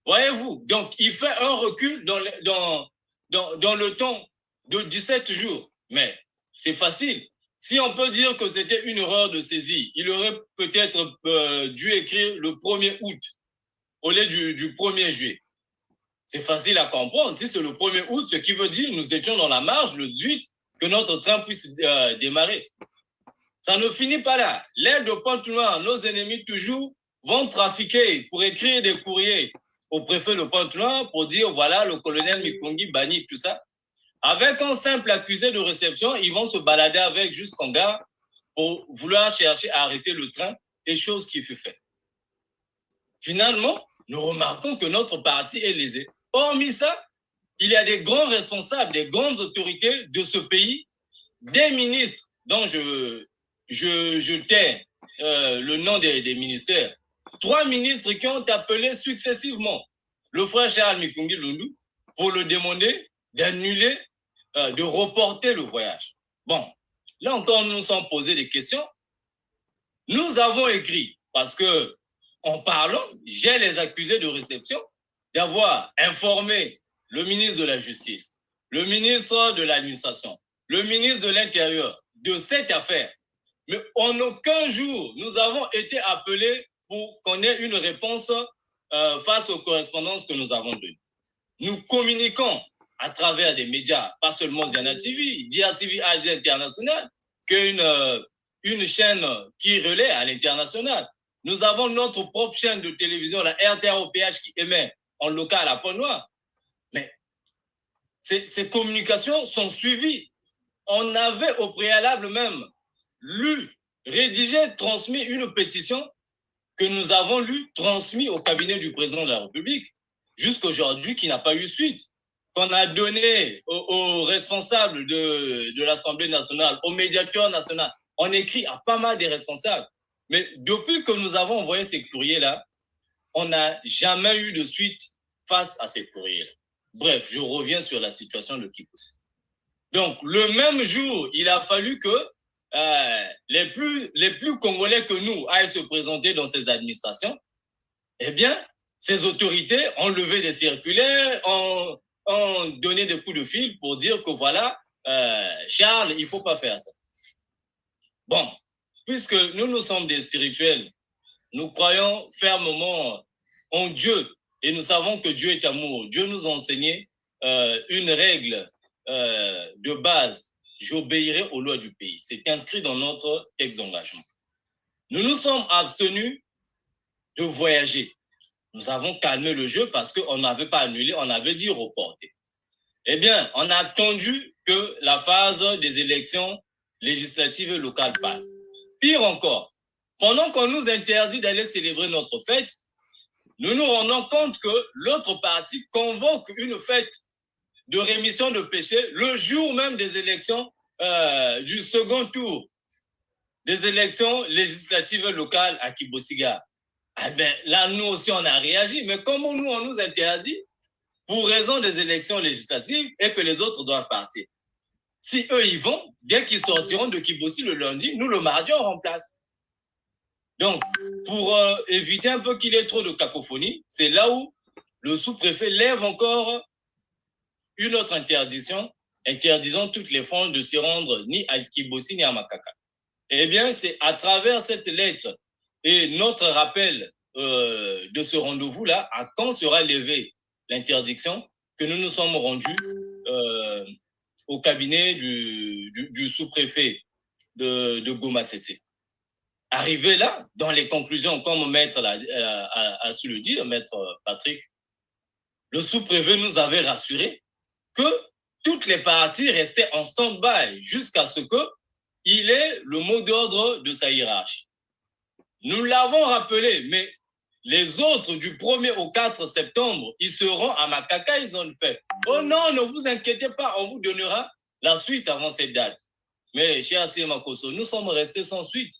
Voyez-vous, donc il fait un recul dans le temps de 17 jours. Mais c'est facile. Si on peut dire que c'était une erreur de saisie, il aurait peut-être dû écrire le 1er août au lieu du 1er juillet. C'est facile à comprendre. Si c'est le 1er août, ce qui veut dire que nous étions dans la marge le 18, que notre train puisse démarrer. Ça ne finit pas là. L'aile de Pointe-Noire, nos ennemis toujours vont trafiquer pour écrire des courriers au préfet de Pointe-Noire pour dire voilà, le colonel Mikungi banni, tout ça. Avec un simple accusé de réception, ils vont se balader avec jusqu'en gare pour vouloir chercher à arrêter le train, et chose qui fut faite. Finalement, nous remarquons que notre parti est lésé. Hormis ça, il y a des grands responsables, des grandes autorités de ce pays, des ministres dont je tais le nom des ministères, 3 ministres qui ont appelé successivement le frère Charles Mikungi Lundu pour le demander d'annuler, de reporter le voyage. Bon, là encore, nous nous sommes posés des questions. Nous avons écrit, parce que en parlant, j'ai les accusés de réception d'avoir informé le ministre de la Justice, le ministre de l'Administration, le ministre de l'Intérieur de cette affaire. Mais en aucun jour, nous avons été appelés pour qu'on ait une réponse face aux correspondances que nous avons données. Nous communiquons à travers des médias, pas seulement Ziana TV, Dia TV AG International, une chaîne qui relaie à l'international. Nous avons notre propre chaîne de télévision, la RTROPH, qui émet en local à Pointe-Noire. Mais ces communications sont suivies. On avait au préalable même lu, rédigé, transmis une pétition que nous avons lue, transmise au cabinet du président de la République, jusqu'à aujourd'hui, qui n'a pas eu suite. qu'on a donné aux responsables de l'Assemblée nationale, au médiateur national. On écrit à pas mal des responsables. Mais depuis que nous avons envoyé ces courriers-là, on n'a jamais eu de suite face à ces courriers. Bref, je reviens sur la situation de Kibossi. Donc, le même jour, il a fallu que les plus Congolais que nous aillent se présenter dans ces administrations. Eh bien, ces autorités ont levé des circulaires, ont donné des coups de fil pour dire que voilà, Charles, il ne faut pas faire ça. Bon, puisque nous sommes des spirituels, nous croyons fermement en Dieu et nous savons que Dieu est amour. Dieu nous a enseigné une règle de base. J'obéirai aux lois du pays. C'est inscrit dans notre texte d'engagement. Nous nous sommes abstenus de voyager. Nous avons calmé le jeu parce qu'on n'avait pas annulé, on avait dit reporter. Eh bien, on a attendu que la phase des élections législatives et locales passe. Pire encore, pendant qu'on nous interdit d'aller célébrer notre fête, nous nous rendons compte que l'autre parti convoque une fête de rémission de péché le jour même des élections du second tour des élections législatives locales à Kibosiga. Ah ben, là, nous aussi, on a réagi. Mais comment nous, on nous interdit pour raison des élections législatives et que les autres doivent partir? Si eux, ils vont, dès qu'ils sortiront de Kibossi le lundi, nous, le mardi, on remplace. Donc, pour éviter un peu qu'il y ait trop de cacophonie, c'est là où le sous-préfet lève encore une autre interdiction, interdisant toutes les fonds de s'y rendre ni à Kibossi ni à Makaka. Eh bien, c'est à travers cette lettre et notre rappel de ce rendez-vous-là, à quand sera levée l'interdiction, que nous nous sommes rendus au cabinet du sous-préfet de Goma Tsetse. Arrivé là, dans les conclusions, comme Maître a su le dire, Maître Patrick, le sous-préfet nous avait rassuré que toutes les parties restaient en stand-by jusqu'à ce qu'il ait le mot d'ordre de sa hiérarchie. Nous l'avons rappelé, mais les autres du 1er au 4 septembre, ils seront à Makaka, ils ont fait. Oh non, ne vous inquiétez pas, on vous donnera la suite avant cette date. Mais chez Assis Makoso, nous sommes restés sans suite.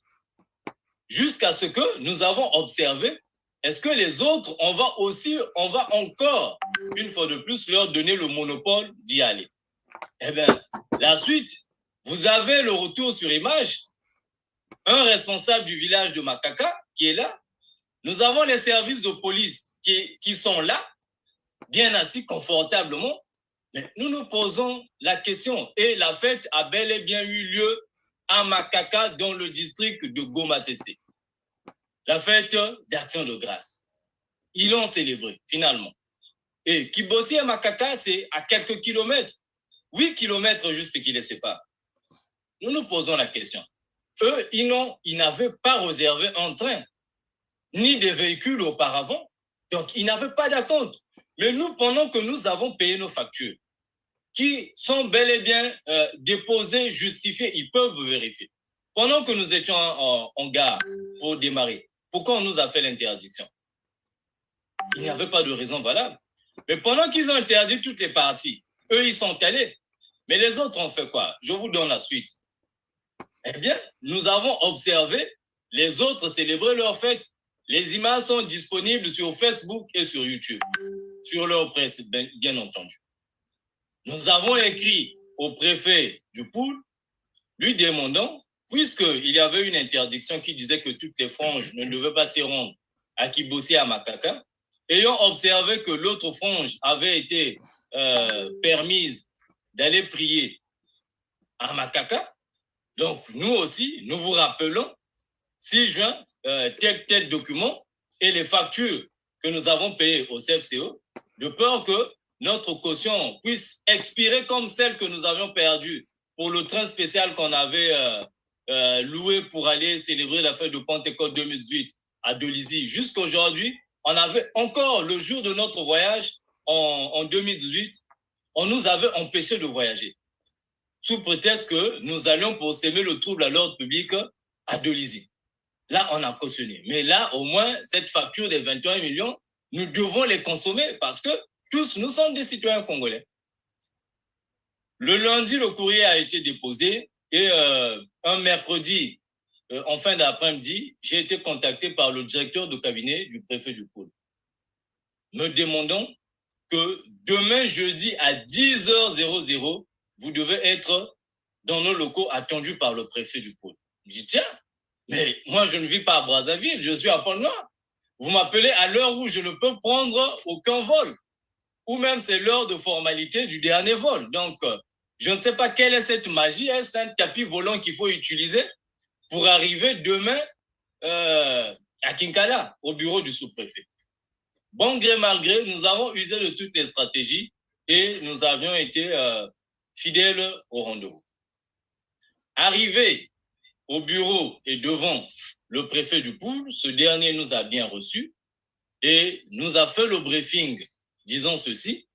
Jusqu'à ce que nous avons observé, est-ce que les autres, on va encore, une fois de plus, leur donner le monopole d'y aller? Eh bien, la suite, vous avez le retour sur image, un responsable du village de Makaka qui est là. Nous avons les services de police qui sont là, bien assis confortablement. Mais nous nous posons la question, et la fête a bel et bien eu lieu à Makaka, dans le district de Goma Tsetse. La fête d'Action de grâce. Ils l'ont célébré, finalement. Et Kibossi et Makaka, c'est à quelques kilomètres. 8 kilomètres juste qui les séparent. Nous nous posons la question. Eux, ils n'avaient pas réservé un train, ni des véhicules auparavant. Donc, ils n'avaient pas d'acompte. Mais nous, pendant que nous avons payé nos factures, qui sont bel et bien déposées, justifiées, ils peuvent vérifier. Pendant que nous étions en gare pour démarrer, pourquoi on nous a fait l'interdiction? Il n'y avait pas de raison valable. Mais pendant qu'ils ont interdit toutes les parties, eux, ils sont allés. Mais les autres ont fait quoi? Je vous donne la suite. Eh bien, nous avons observé les autres célébrer leur fête. Les images sont disponibles sur Facebook et sur YouTube, sur leur presse, bien entendu. Nous avons écrit au préfet du Poul, lui demandant, puisqu'il y avait une interdiction qui disait que toutes les franges ne devaient pas s'y rendre à Kibossi et à Makaka, ayant observé que l'autre frange avait été permise d'aller prier à Makaka. Donc, nous aussi, nous vous rappelons, 6 juin, tel document et les factures que nous avons payées au CFCO, de peur que notre caution puisse expirer comme celle que nous avions perdue pour le train spécial qu'on avait loué pour aller célébrer la fête de Pentecôte 2018 à Dolisie. Jusqu'à aujourd'hui, on avait encore, le jour de notre voyage en 2018, on nous avait empêché de voyager, sous prétexte que nous allions pour s'aimer le trouble à l'ordre public à Dolisie. Là, on a cautionné. Mais là, au moins, cette facture des 21 millions, nous devons les consommer parce que tous, nous sommes des citoyens congolais. Le lundi, le courrier a été déposé et un mercredi, en fin d'après-midi, j'ai été contacté par le directeur de cabinet du préfet du pôle, me demandant que demain, jeudi, à 10h00, vous devez être dans nos locaux attendus par le préfet du pôle. Je dis, tiens, mais moi, je ne vis pas à Brazzaville, je suis à Pont-Noir. Vous m'appelez à l'heure où je ne peux prendre aucun vol, ou même c'est l'heure de formalité du dernier vol. Donc, je ne sais pas quelle est cette magie, est-ce un tapis volant qu'il faut utiliser pour arriver demain à Kinkala, au bureau du sous-préfet. Bon gré mal gré, nous avons usé de toutes les stratégies et nous avions été fidèles au rendez-vous. Arrivé au bureau et devant le préfet du pôle, ce dernier nous a bien reçus et nous a fait le briefing disant ceci,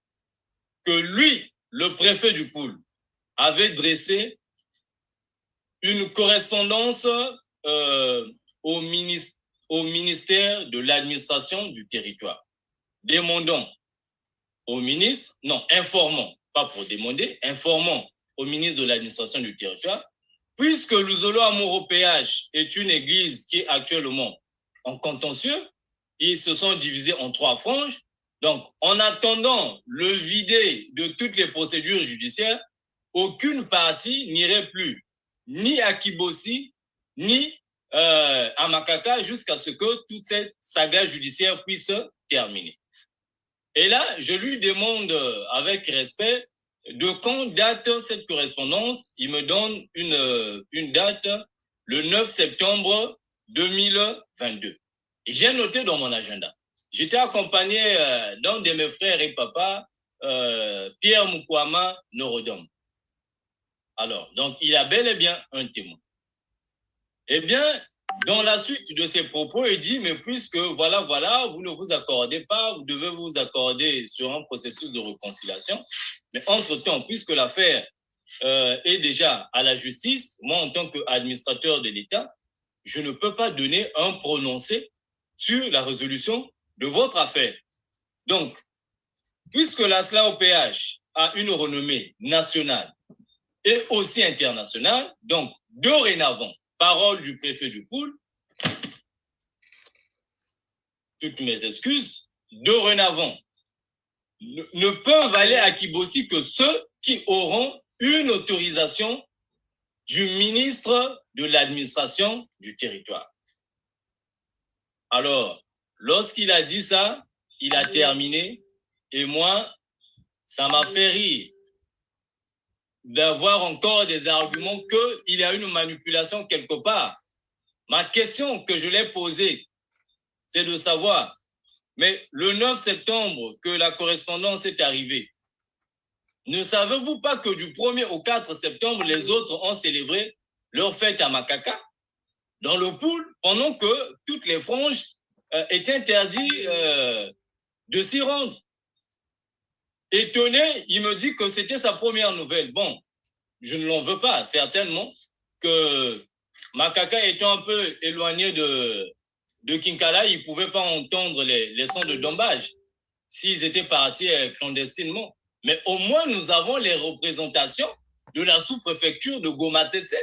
que lui, le préfet du pôle, avait dressé une correspondance au ministère de l'administration du territoire, demandant au ministre, non, informant, pas pour demander, informant au ministre de l'administration du territoire, puisque Luzolo Amour Péage est une église qui est actuellement en contentieux, ils se sont divisés en 3 franges. Donc, en attendant le vider de toutes les procédures judiciaires, aucune partie n'irait plus ni à Kibossi, ni à Makaka, jusqu'à ce que toute cette saga judiciaire puisse terminer. Et là, je lui demande avec respect de quand date cette correspondance. Il me donne une date, le 9 septembre 2022. Et j'ai noté dans mon agenda. J'étais accompagné d'un de mes frères et papa, Pierre Mukwama Norodom. Alors, donc, il a bel et bien un témoin. Eh bien, dans la suite de ses propos, il dit, mais puisque voilà, vous ne vous accordez pas, vous devez vous accorder sur un processus de réconciliation. Mais entre-temps, puisque l'affaire est déjà à la justice, moi, en tant qu'administrateur de l'État, je ne peux pas donner un prononcé sur la résolution de votre affaire. Donc, puisque la SLA-OPH a une renommée nationale et aussi internationale, donc, dorénavant, parole du préfet du pôle, toutes mes excuses, dorénavant, ne peuvent aller à Kibossi que ceux qui auront une autorisation du ministre de l'administration du territoire. Alors, lorsqu'il a dit ça, il a terminé et moi, ça m'a fait rire d'avoir encore des arguments qu'il y a une manipulation quelque part. Ma question que je l'ai posée, c'est de savoir, mais le 9 septembre que la correspondance est arrivée, ne savez-vous pas que du 1er au 4 septembre, les autres ont célébré leur fête à Makaka, dans le pool, pendant que toutes les franges étaient interdites de s'y rendre? Étonné, il me dit que c'était sa première nouvelle. Bon, je ne l'en veux pas, certainement, que Makaka étant un peu éloigné de Kinkala, ils ne pouvaient pas entendre les sons de dommage s'ils étaient partis clandestinement. Mais au moins, nous avons les représentations de la sous-préfecture de Goma Tsetse,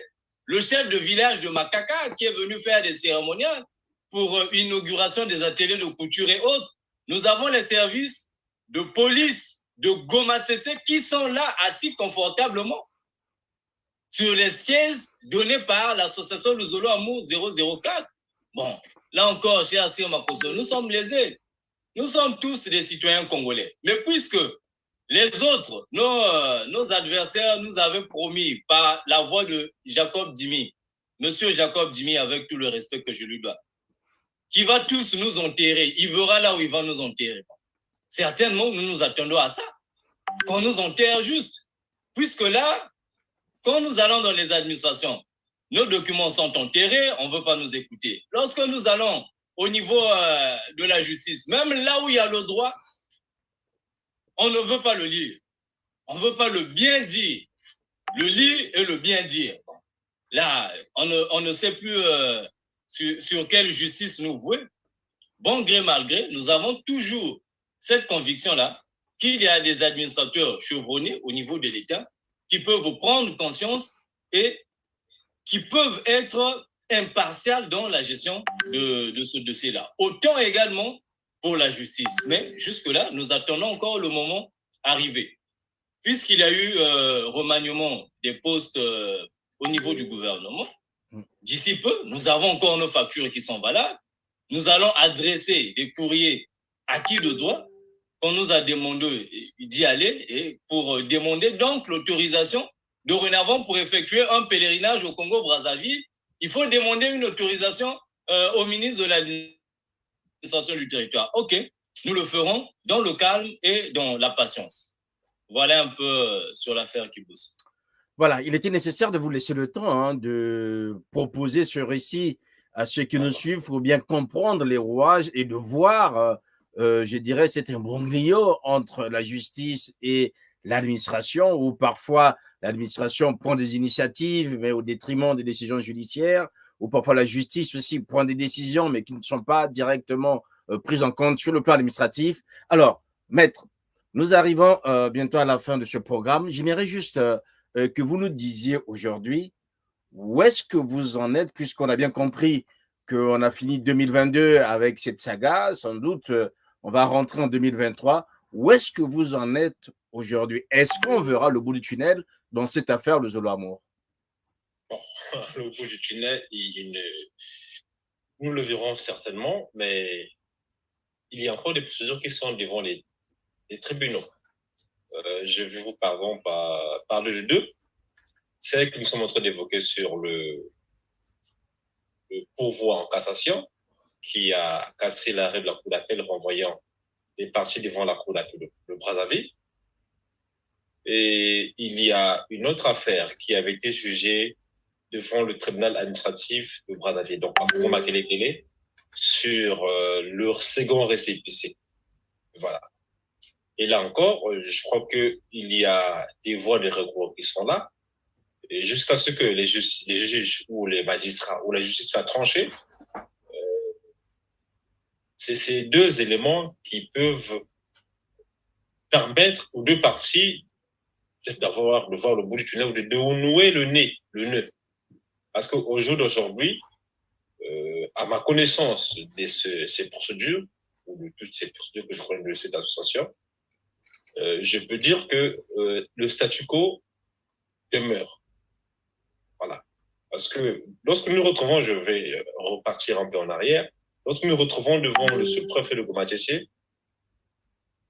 le chef de village de Makaka qui est venu faire des cérémoniales pour l'inauguration des ateliers de couture et autres. Nous avons les services de police de Goma Tsetse qui sont là assis confortablement sur les sièges donnés par l'association Luzolo Amour 004. Bon, là encore, chez Assir Makoso, nous sommes lésés. Nous sommes tous des citoyens congolais. Mais puisque les autres, nos adversaires nous avaient promis par la voix de Jacob Dimi, Monsieur Jacob Dimi, avec tout le respect que je lui dois, qui va tous nous enterrer. Il verra là où il va nous enterrer. Certainement, nous nous attendons à ça, qu'on nous enterre juste. Puisque là, quand nous allons dans les administrations, nos documents sont enterrés, on ne veut pas nous écouter. Lorsque nous allons au niveau de la justice, même là où il y a le droit, on ne veut pas le lire. On ne veut pas le bien dire. Le lire et le bien dire. Là, on ne sait plus sur quelle justice nous vouer. Bon gré mal gré, nous avons toujours cette conviction-là qu'il y a des administrateurs chevronnés au niveau de l'État qui peuvent prendre conscience et qui peuvent être impartiales dans la gestion de ce dossier-là. Autant également pour la justice. Mais jusque-là, nous attendons encore le moment arrivé. Puisqu'il y a eu remaniement des postes au niveau du gouvernement, d'ici peu, nous avons encore nos factures qui sont valables. Nous allons adresser des courriers à qui de droit qu'on nous a demandé d'y aller et pour demander donc l'autorisation dorénavant pour effectuer un pèlerinage au Congo-Brazzaville. Il faut demander une autorisation au ministre de l'administration du territoire. OK, nous le ferons dans le calme et dans la patience. Voilà un peu sur l'affaire Kibous. Voilà, il était nécessaire de vous laisser le temps de proposer ce récit à ceux qui nous suivent pour bien comprendre les rouages et de voir, je dirais, cet imbroglio entre la justice et l'administration, où parfois l'administration prend des initiatives, mais au détriment des décisions judiciaires, ou parfois la justice aussi prend des décisions, mais qui ne sont pas directement prises en compte sur le plan administratif. Alors, maître, nous arrivons bientôt à la fin de ce programme. J'aimerais juste que vous nous disiez aujourd'hui où est-ce que vous en êtes, puisqu'on a bien compris qu'on a fini 2022 avec cette saga, sans doute on va rentrer en 2023. Où est-ce que vous en êtes aujourd'hui? Est-ce qu'on verra le bout du tunnel dans cette affaire de Zolo-Amour? Bon, le bout du tunnel, nous le verrons certainement, mais il y a encore des procédures qui sont devant les tribunaux. Je vais vous parler de deux. Celle que nous sommes en train d'évoquer sur le pourvoi en cassation, qui a cassé l'arrêt de la Cour d'appel renvoyant les parties devant la Cour d'appel de Brazzaville. Et il y a une autre affaire qui avait été jugée devant le tribunal administratif de Brazzaville, donc à Makele, sur leur second récépissé. Voilà. Et là encore, je crois qu'il y a des voies de recours qui sont là, et jusqu'à ce que les juges ou les magistrats ou la justice soient tranchés. C'est ces deux éléments qui peuvent permettre aux deux parties de voir le bout du tunnel ou de nouer le nœud. Parce qu'au jour d'aujourd'hui, à ma connaissance de ces procédures, ou de toutes ces procédures que je connais de cette association, je peux dire que le statu quo demeure. Voilà. Parce que lorsque nous nous retrouvons, je vais repartir un peu en arrière, lorsque nous nous retrouvons devant le sous-préfet de Goma-Tchétché,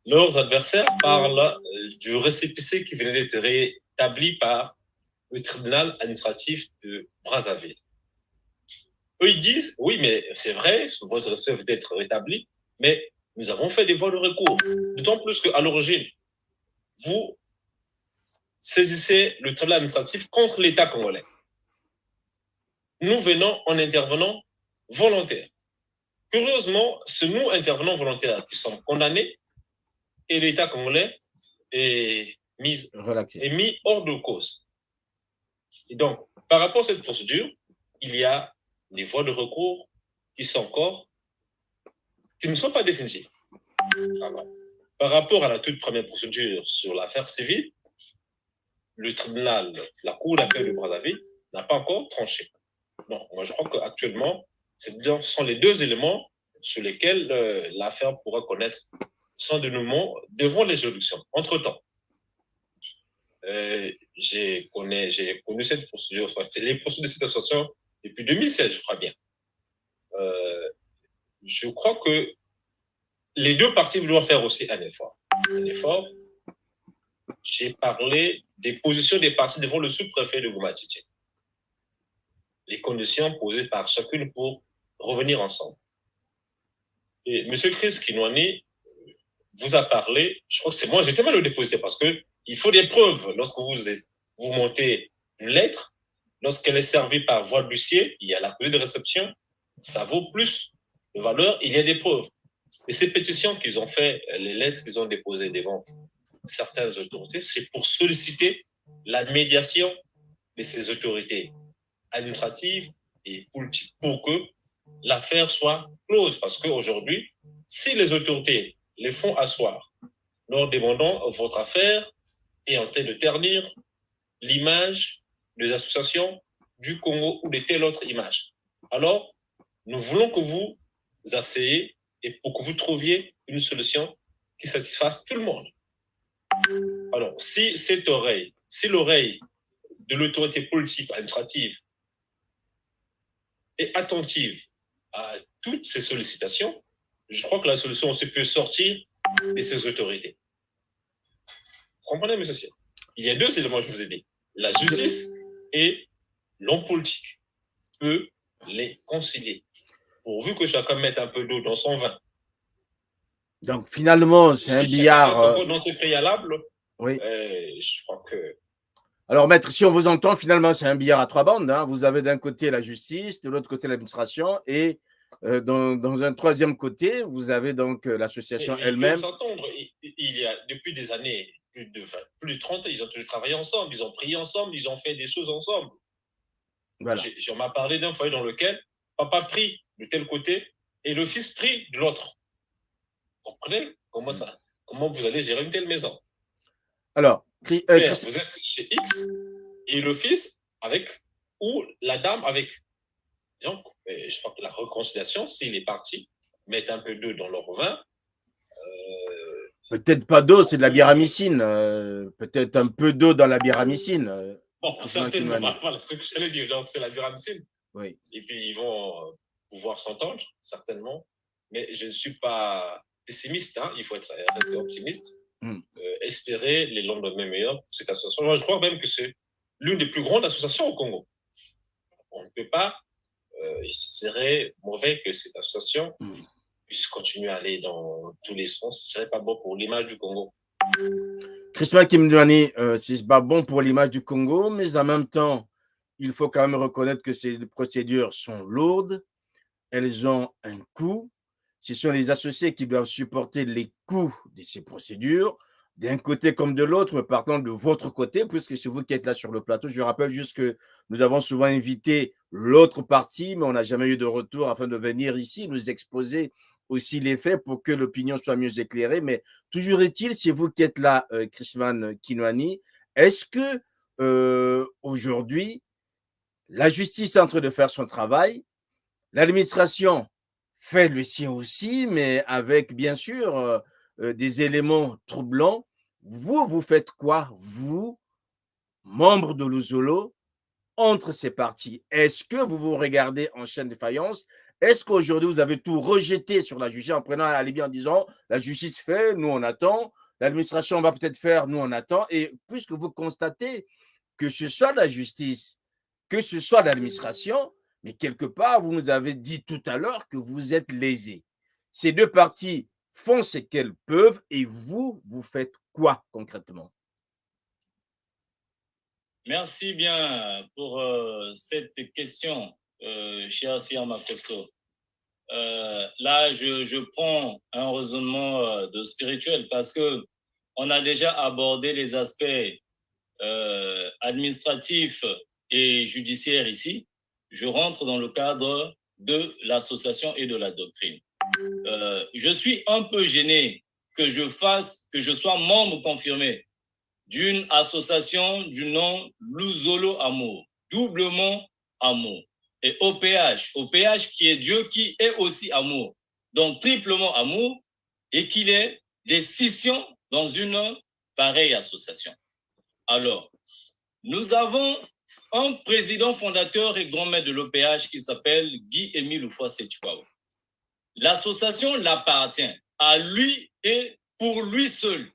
leurs adversaires parlent du récépissé qui venait d'être rétabli par le tribunal administratif de Brazzaville. Eux, ils disent, oui, mais c'est vrai, votre récépissé veut être rétabli, mais nous avons fait des voies de recours. D'autant plus qu'à l'origine, vous saisissez le tribunal administratif contre l'État congolais. Nous venons en intervenant volontaires. Curieusement, c'est nous, intervenants volontaires, qui sommes condamnés et l'État congolais est mis hors de cause. Et donc, par rapport à cette procédure, il y a des voies de recours qui ne sont pas définitives. Alors, par rapport à la toute première procédure sur l'affaire civile, le tribunal, la Cour d'appel de Brazzaville n'a pas encore tranché. Non, moi je crois qu'actuellement, ce sont les deux éléments sur lesquels l'affaire pourra connaître son dénouement devant les juridictions. Entre-temps, j'ai connu cette procédure, c'est les procédures de cette association depuis 2016, je crois bien. Je crois que les deux parties doivent faire aussi un effort. J'ai parlé des positions des parties devant le sous-préfet de Goma-Tchétché. Les conditions posées par chacune pour revenir ensemble. Et M. Chris Kinwani vous a parlé, je crois que c'est moi, j'étais mal le déposité parce qu'il faut des preuves. Lorsque vous montez une lettre, lorsqu'elle est servie par voie d'huissier, il y a l'accusé de réception, ça vaut plus de valeur, il y a des preuves. Et ces pétitions qu'ils ont fait, les lettres qu'ils ont déposées devant certaines autorités, c'est pour solliciter la médiation de ces autorités administratives et politiques pour que l'affaire soit close. Parce qu'aujourd'hui, si les autorités les font asseoir, leur demandant votre affaire est en train de ternir, l'image des associations du Congo ou de telle autre image. Alors, nous voulons que vous asseyez et pour que vous trouviez une solution qui satisfasse tout le monde. Alors, si l'oreille de l'autorité politique administrative est attentive à toutes ces sollicitations, je crois que la solution aussi peut sortir de ces autorités. Vous comprenez, M. Cyr? Il y a deux éléments, je vous ai dit. La justice et l'homme politique peut les concilier, pourvu que chacun mette un peu d'eau dans son vin. Donc, finalement, c'est un billard. Dans ce préalable, oui. Je crois que. Alors, maître, si on vous entend, finalement, c'est un billard à trois bandes. Hein. Vous avez d'un côté la justice, de l'autre côté l'administration, et dans un troisième côté, vous avez donc l'association elle-même. S'entendre. Il y a depuis des années, plus de 30 ans, ils ont toujours travaillé ensemble, ils ont prié ensemble, ils ont fait des choses ensemble. Voilà. On m'a parlé d'un foyer dans lequel papa prie de tel côté et le fils prie de l'autre. Vous comprenez comment vous allez gérer une telle maison? Alors, Père, vous êtes chez X et le fils avec, ou la dame avec. Donc, je crois que la réconciliation, si les partis mettent un peu d'eau dans leur vin. Peut-être pas d'eau, c'est de la biramycine. Peut-être un peu d'eau dans la biramycine. Bon, certainement, voilà ce que j'allais dire. Donc, c'est la biramycine. Oui. Et puis, ils vont pouvoir s'entendre, certainement. Mais je ne suis pas pessimiste, hein. Il faut rester optimiste. Espérer les lendemains meilleurs pour cette association. Moi, je crois même que c'est l'une des plus grandes associations au Congo. On ne peut pas, ce serait mauvais que cette association puisse continuer à aller dans tous les sens. Ce ne serait pas bon pour l'image du Congo. Christman Kimdouani, c'est pas bon pour l'image du Congo, mais en même temps, il faut quand même reconnaître que ces procédures sont lourdes, elles ont un coût. Ce sont les associés qui doivent supporter les coûts de ces procédures, d'un côté comme de l'autre, mais partant de votre côté, puisque c'est vous qui êtes là sur le plateau. Je rappelle juste que nous avons souvent invité l'autre partie, mais on n'a jamais eu de retour afin de venir ici nous exposer aussi les faits pour que l'opinion soit mieux éclairée. Mais toujours est-il, c'est vous qui êtes là, Christman Kimdouani, est-ce que aujourd'hui, la justice est en train de faire son travail, l'administration fait le sien aussi, mais avec bien sûr des éléments troublants. Vous faites quoi, vous, membres de l'Ouzolo, entre ces partis? Est-ce que vous vous regardez en chaîne de faïence? Est-ce qu'aujourd'hui, vous avez tout rejeté sur la justice en prenant la Libye en disant la justice fait, nous on attend, l'administration va peut-être faire, nous on attend, et puisque vous constatez que ce soit la justice, que ce soit l'administration, mais quelque part, vous nous avez dit tout à l'heure que vous êtes lésés. Ces deux parties font ce qu'elles peuvent et vous faites quoi concrètement? Merci bien pour cette question, cher Cyr Makosso. Là, je prends un raisonnement de spirituel parce que on a déjà abordé les aspects administratifs et judiciaires ici. Je rentre dans le cadre de l'association et de la doctrine. Je suis un peu gêné que je sois membre confirmé d'une association du nom Luzolo Amour, doublement amour, et OPH qui est Dieu qui est aussi amour, donc triplement amour, et qu'il est des scissions dans une pareille association. Alors, nous avons un président fondateur et grand maître de l'OPH qui s'appelle Guy-Émile Houphouët-Boigny. L'association l'appartient à lui et pour lui seul.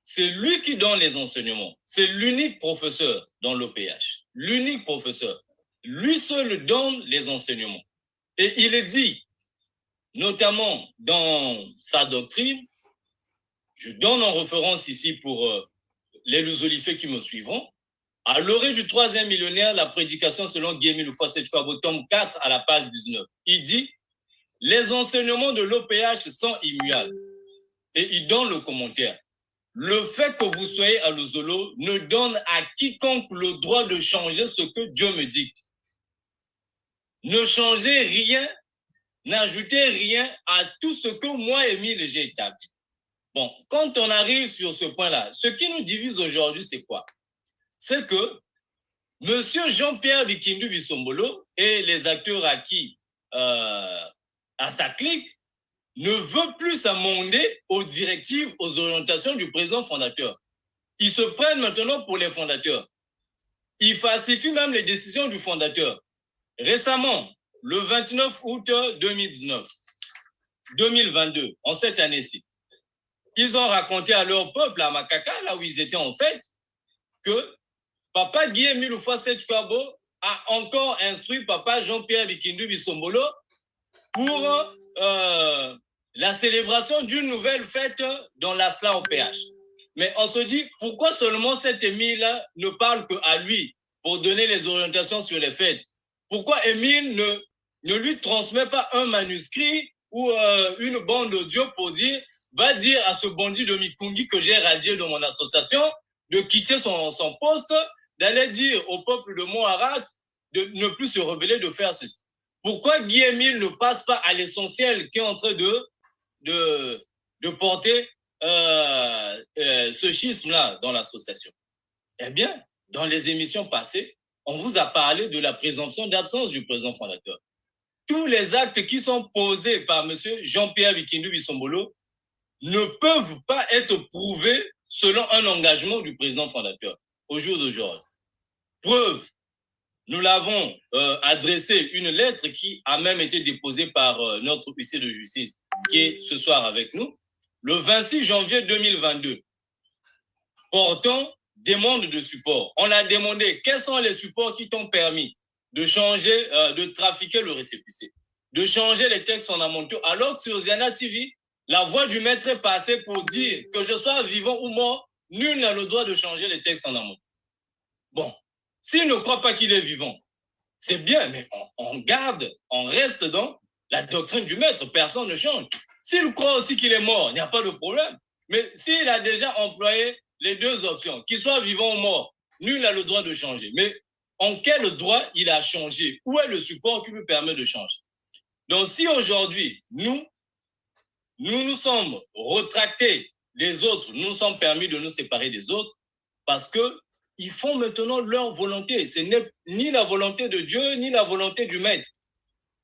C'est lui qui donne les enseignements. C'est l'unique professeur dans l'OPH. L'unique professeur. Lui seul donne les enseignements. Et il est dit, notamment dans sa doctrine, je donne en référence ici pour les lusolifés qui me suivront, à l'orée du 3e millénaire, la prédication selon Guy-Émile Houphouët-Boigny, tome 4 à la page 19. Il dit, les enseignements de l'OPH sont immuables. Et il donne le commentaire. Le fait que vous soyez à Luzolo ne donne à quiconque le droit de changer ce que Dieu me dicte. Ne changez rien, n'ajoutez rien à tout ce que moi, Émile, j'ai établi. Bon, quand on arrive sur ce point-là, ce qui nous divise aujourd'hui, c'est quoi? C'est que M. Jean-Pierre Bikindu Bisombolo et les acteurs acquis à sa clique ne veulent plus s'amender aux directives, aux orientations du président fondateur. Ils se prennent maintenant pour les fondateurs. Ils falsifient même les décisions du fondateur. Récemment, le 29 août 2022, en cette année-ci, ils ont raconté à leur peuple, à Makaka, là où ils étaient en fait, que Papa Guy-Émile Houphouët-Boigny a encore instruit Papa Jean-Pierre Bikindu Bisombolo pour la célébration d'une nouvelle fête dans l'Asla au PH. Mais on se dit, pourquoi seulement cet Émile ne parle qu'à lui pour donner les orientations sur les fêtes? Pourquoi Émile ne lui transmet pas un manuscrit ou une bande audio pour dire, va dire à ce bandit de Mikungi que j'ai radié dans mon association de quitter son poste, d'aller dire au peuple de Moharat de ne plus se rebeller, de faire ceci? Pourquoi Guy-Émile ne passe pas à l'essentiel qui est en train de porter ce schisme-là dans l'association? Eh bien, dans les émissions passées, on vous a parlé de la présomption d'absence du président fondateur. Tous les actes qui sont posés par M. Jean-Pierre Bikindu Bisombolo ne peuvent pas être prouvés selon un engagement du président fondateur au jour d'aujourd'hui. Preuve, nous l'avons adressé une lettre qui a même été déposée par notre huissier de justice qui est ce soir avec nous, le 26 janvier 2022, portant demande de support. On a demandé quels sont les supports qui t'ont permis de changer, de trafiquer le récépissé, de changer les textes fondamentaux, alors que sur Ziana TV, la voix du maître est passée pour dire que je sois vivant ou mort, nul n'a le droit de changer les textes fondamentaux. Bon, s'il ne croit pas qu'il est vivant, c'est bien, mais on garde, on reste dans la doctrine du maître, personne ne change. S'il croit aussi qu'il est mort, il n'y a pas de problème. Mais s'il a déjà employé les deux options, qu'il soit vivant ou mort, nul n'a le droit de changer. Mais en quel droit il a changé? Où est le support qui lui permet de changer? Donc si aujourd'hui, nous sommes retractés des autres, nous sommes permis de nous séparer des autres, parce qu'ils font maintenant leur volonté. Ce n'est ni la volonté de Dieu, ni la volonté du maître.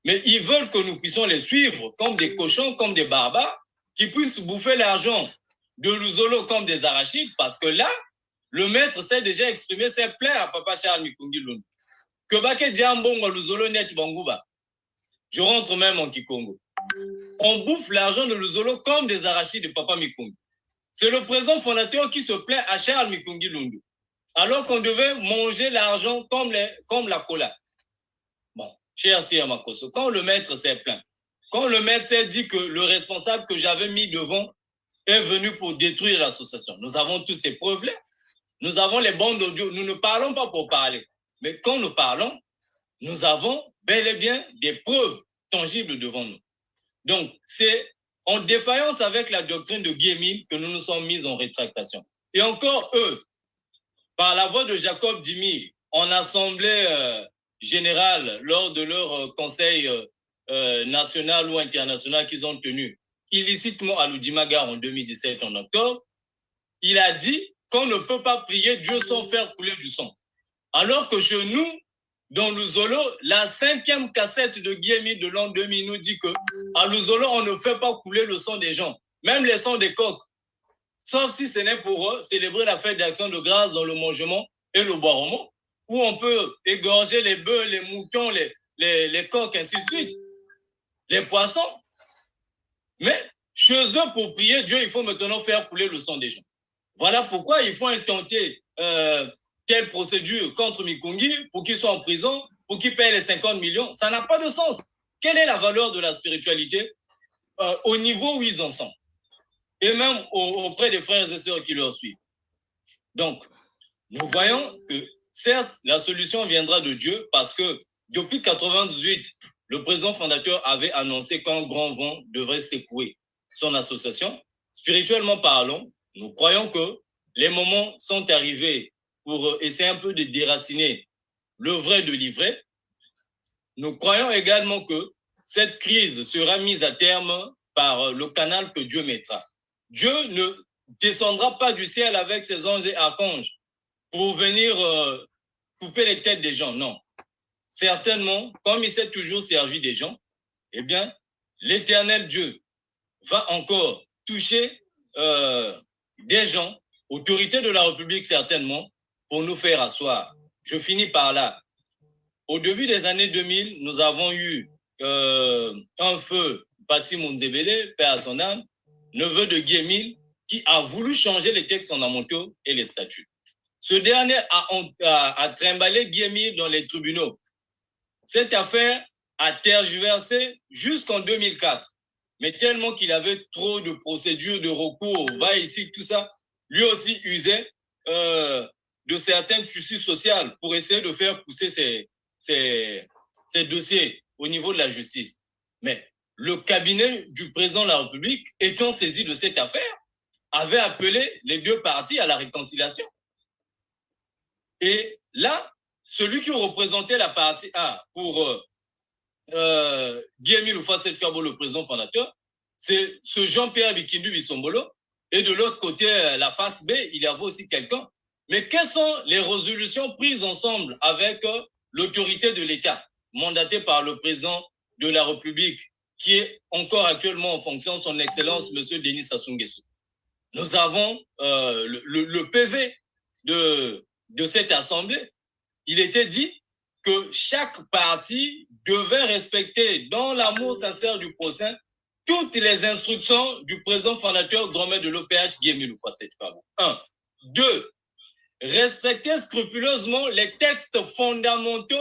Mais ils veulent que nous puissions les suivre comme des cochons, comme des barbares, qui puissent bouffer l'argent de Luzolo comme des arachides, parce que là, le maître s'est déjà exprimé ses plaintes à Papa Charles Mikungi Lundu. Que Baké Diambongo Luzolo net Bangouba. Je rentre même en Kikongo. On bouffe l'argent de Luzolo comme des arachides de Papa Mikungi. C'est le président fondateur qui se plaint à Charles Mikungi Lundu, alors qu'on devait manger l'argent comme la cola. Bon, cher Sia Makoso, quand le maître s'est plaint, quand le maître s'est dit que le responsable que j'avais mis devant est venu pour détruire l'association, nous avons toutes ces preuves-là. Nous avons les bandes audio. Nous ne parlons pas pour parler. Mais quand nous parlons, nous avons bel et bien des preuves tangibles devant nous. Donc, c'est en défaillance avec la doctrine de Guy-Émile que nous nous sommes mis en rétractation. Et encore eux, par la voix de Jacob Dimi, en assemblée générale, lors de leur conseil national ou international qu'ils ont tenu illicitement à l'Oudimagar en 2017, en octobre, il a dit qu'on ne peut pas prier Dieu sans faire couler du sang. Alors que chez nous, dans Luzolo, la 5e cassette de Guy-Émile de l'an 2000 nous dit qu'à Luzolo, on ne fait pas couler le sang des gens, même les sangs des coqs. Sauf si ce n'est pour eux célébrer la fête d'action de grâce dans le mangement et le boirement, où on peut égorger les bœufs, les moutons, les coqs, ainsi de suite, les poissons. Mais chez eux, pour prier Dieu, il faut maintenant faire couler le sang des gens. Voilà pourquoi il faut intenter telle procédure contre Mikungi pour qu'il soit en prison, pour qu'il paye les 50 millions. Ça n'a pas de sens. Quelle est la valeur de la spiritualité au niveau où ils en sont? Et même auprès des frères et sœurs qui leur suivent. Donc, nous voyons que certes, la solution viendra de Dieu parce que depuis 1998, le président fondateur avait annoncé qu'un grand vent devrait secouer son association. Spirituellement parlant, nous croyons que les moments sont arrivés pour essayer un peu de déraciner le vrai de l'ivraie. Nous croyons également que cette crise sera mise à terme par le canal que Dieu mettra. Dieu ne descendra pas du ciel avec ses anges et archanges pour venir couper les têtes des gens. Non. Certainement, comme il s'est toujours servi des gens, eh bien, l'Éternel Dieu va encore toucher des gens, autorités de la République certainement, pour nous faire asseoir. Je finis par là. Au début des années 2000, nous avons eu un feu, Bassi Mounzebele, père à son âme, neveu de Guy Émile, qui a voulu changer les textes fondamentaux et les statuts. Ce dernier a trimballé Guy Émile dans les tribunaux. Cette affaire a tergiversé jusqu'en 2004. Mais tellement qu'il avait trop de procédures, de recours, va ici, tout ça, lui aussi usait de certaines justices sociales pour essayer de faire pousser ces dossiers au niveau de la justice. Mais le cabinet du président de la République, étant saisi de cette affaire, avait appelé les deux parties à la réconciliation. Et là, celui qui représentait la partie A pour Guy-Émile Houphouët-Boigny, le président fondateur, c'est ce Jean-Pierre Bikindu Bissombolo. Et de l'autre côté, la face B, il y avait aussi quelqu'un. Mais quelles sont les résolutions prises ensemble avec l'autorité de l'État, mandatée par le président de la République, qui est encore actuellement en fonction, son Excellence, M. Denis Sassou Nguesso? Nous avons le PV de cette assemblée. Il était dit que chaque parti devait respecter, dans l'amour sincère du prochain, toutes les instructions du président fondateur grand maître de l'OPH, Guy-Émile Houphouët-Boigny. 1. 2. Respecter scrupuleusement les textes fondamentaux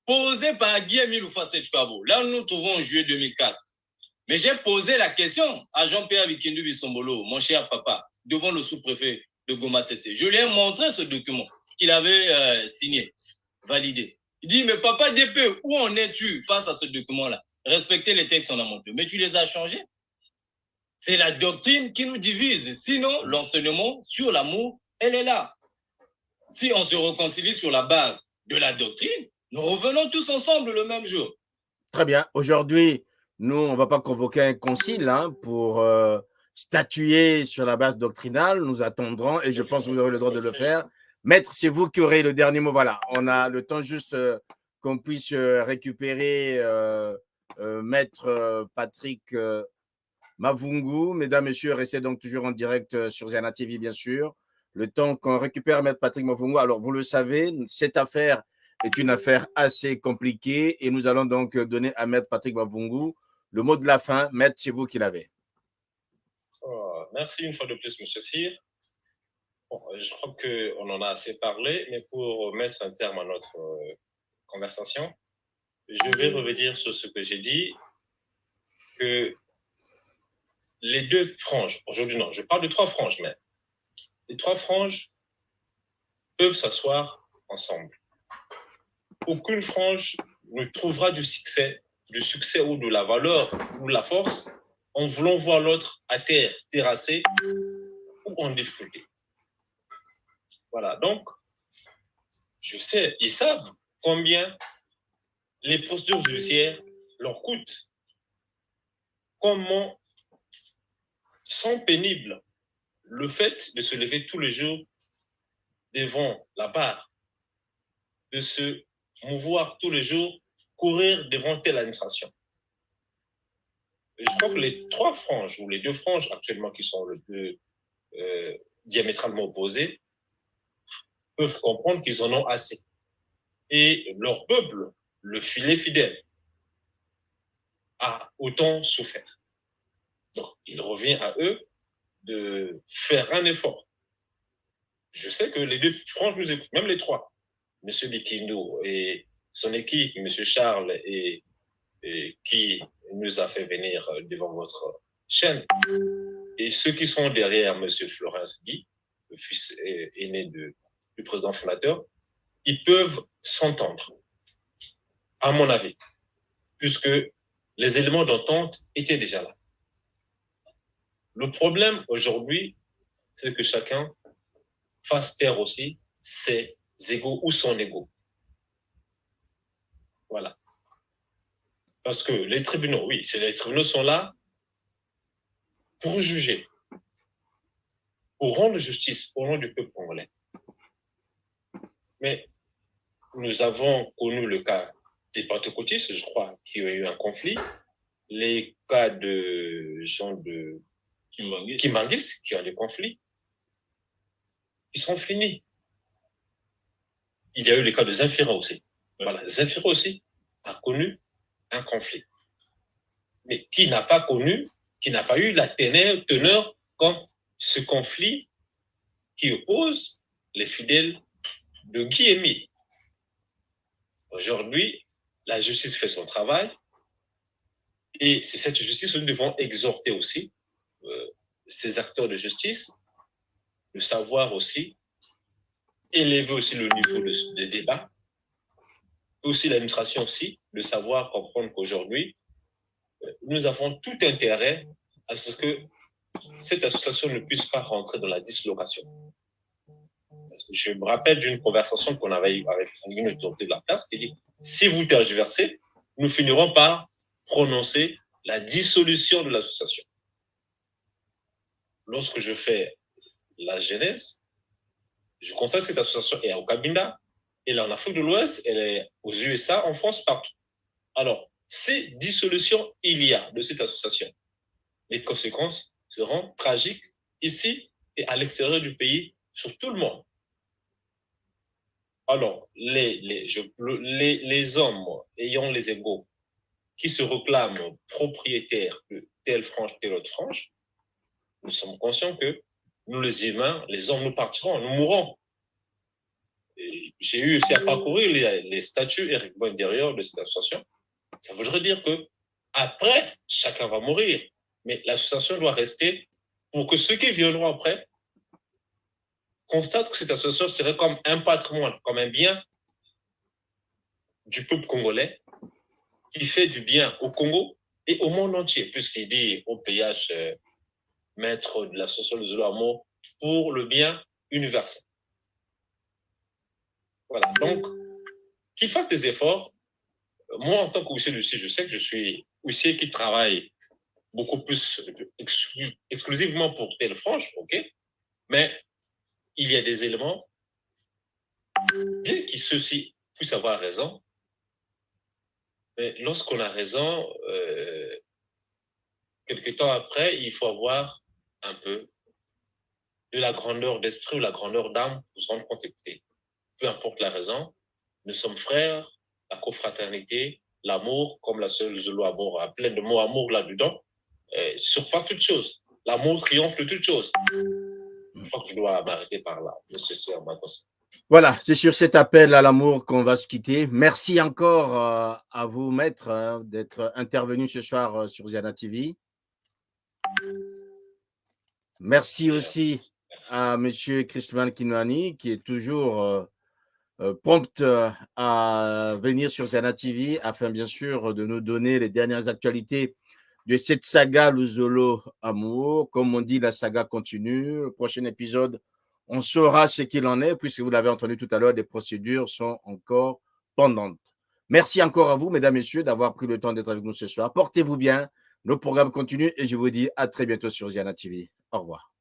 posés par Guy-Émile Houphouët-Boigny. Là, nous nous trouvons en juillet 2004. Mais j'ai posé la question à Jean-Pierre Bikindu Bissombolo, mon cher papa, devant le sous-préfet de Goma Tsetse. Je lui ai montré ce document qu'il avait signé, validé. Il dit, mais papa DP, où en es-tu face à ce document-là? Respecter les textes fondamentaux. Mais tu les as changés. C'est la doctrine qui nous divise. Sinon, l'enseignement sur l'amour, elle est là. Si on se réconcilie sur la base de la doctrine, nous revenons tous ensemble le même jour. Très bien. Aujourd'hui, nous, on ne va pas convoquer un concile pour statuer sur la base doctrinale. Nous attendrons et je pense que vous aurez le droit de le faire. Maître, c'est vous qui aurez le dernier mot. Voilà, on a le temps juste qu'on puisse récupérer Maître Patrick Mavungu. Mesdames, Messieurs, restez donc toujours en direct sur Ziana TV, bien sûr. Le temps qu'on récupère Maître Patrick Mavungu. Alors, vous le savez, cette affaire est une affaire assez compliquée et nous allons donc donner à Maître Patrick Mavungu le mot de la fin. Maître, c'est vous qui l'avez. Merci une fois de plus, M. Cyr. Bon, je crois qu'on en a assez parlé, mais pour mettre un terme à notre conversation, je vais revenir sur ce que j'ai dit, que les deux franges, aujourd'hui non, je parle de trois franges, mais les trois franges peuvent s'asseoir ensemble. Aucune frange ne trouvera du succès ou de la valeur ou de la force en voulant voir l'autre à terre, terrassé ou en difficulté. Voilà, donc, je sais, ils savent combien les procédures judiciaires leur coûtent. Comment sont pénibles le fait de se lever tous les jours devant la barre, de se mouvoir tous les jours, courir devant telle administration. Et je crois que les trois franges, ou les deux franges actuellement qui sont diamétralement opposées, peuvent comprendre qu'ils en ont assez. Et leur peuple, le filet fidèle, a autant souffert. Donc, il revient à eux de faire un effort. Je sais que les deux franges nous écoutent, même les trois. M. Bikindu et son équipe, M. Charles, et qui nous a fait venir devant votre chaîne, et ceux qui sont derrière M. Florence Guy, le fils aîné du président fondateur, ils peuvent s'entendre, à mon avis, puisque les éléments d'entente étaient déjà là. Le problème aujourd'hui, c'est que chacun fasse taire aussi ses égos ou son égo. Voilà. Parce que les tribunaux, oui, les tribunaux sont là pour juger, pour rendre justice au nom du peuple congolais. Mais nous avons connu le cas des pentecôtistes, je crois, qui ont eu un conflit, les cas de gens de Kimangis qui ont des conflits, ils sont finis. Il y a eu le cas de Zemfira aussi. Voilà, Zemfira aussi a connu un conflit. Mais qui n'a pas connu, qui n'a pas eu la teneur comme ce conflit qui oppose les fidèles de Guy Émile. Aujourd'hui, la justice fait son travail et c'est cette justice que nous devons exhorter aussi ces acteurs de justice, de savoir aussi élever aussi le niveau de débat, aussi l'administration aussi, de savoir comprendre qu'aujourd'hui, nous avons tout intérêt à ce que cette association ne puisse pas rentrer dans la dislocation. Parce que je me rappelle d'une conversation qu'on avait eue avec une autorité de la place qui dit « Si vous tergiversez, nous finirons par prononcer la dissolution de l'association. » Lorsque je fais la genèse, je constate que cette association est au Cabinda, elle est en Afrique de l'Ouest, elle est aux USA, en France, partout. Alors, si dissolution il y a de cette association, les conséquences seront tragiques ici et à l'extérieur du pays, sur tout le monde. Alors, les hommes ayant les égaux qui se réclament propriétaires de telle frange, telle autre frange, nous sommes conscients que nous, les humains, les hommes, nous partirons, nous mourrons. J'ai eu aussi à parcourir les statuts Eric Boy intérieur de cette association. Ça voudrait dire que après, chacun va mourir. Mais l'association doit rester pour que ceux qui viendront après constatent que cette association serait comme un patrimoine, comme un bien du peuple congolais qui fait du bien au Congo et au monde entier, puisqu'il dit au PH, maître de l'association de Zulu Amour, pour le bien universel. Voilà, donc, qu'il fasse des efforts. Moi, en tant qu'huissier du site, je sais que je suis huissier qui travaille beaucoup plus exclusivement pour telle frange, ok, mais il y a des éléments, bien que ceux-ci puissent avoir raison, mais lorsqu'on a raison, quelque temps après, il faut avoir un peu de la grandeur d'esprit ou la grandeur d'âme pour se rendre compte, écoutez, peu importe la raison, nous sommes frères, la confraternité, l'amour, comme la seule Zulu Amour a plein de mots amour là-dedans, surpasse toute chose. L'amour triomphe de toute chose. Je crois que je dois m'arrêter par là, monsieur Sermakos. Voilà, c'est sur cet appel à l'amour qu'on va se quitter. Merci encore à vous, maître, d'être intervenu ce soir sur Ziana TV. Merci aussi à monsieur Chrisman Kinwani, qui est toujours prompt à venir sur Ziana TV afin, bien sûr, de nous donner les dernières actualités de cette saga Luzolo Amour. Comme on dit, la saga continue. Au prochain épisode, on saura ce qu'il en est, puisque vous l'avez entendu tout à l'heure, des procédures sont encore pendantes. Merci encore à vous, mesdames, messieurs, d'avoir pris le temps d'être avec nous ce soir. Portez-vous bien, nos programmes continuent et je vous dis à très bientôt sur Ziana TV. Au revoir.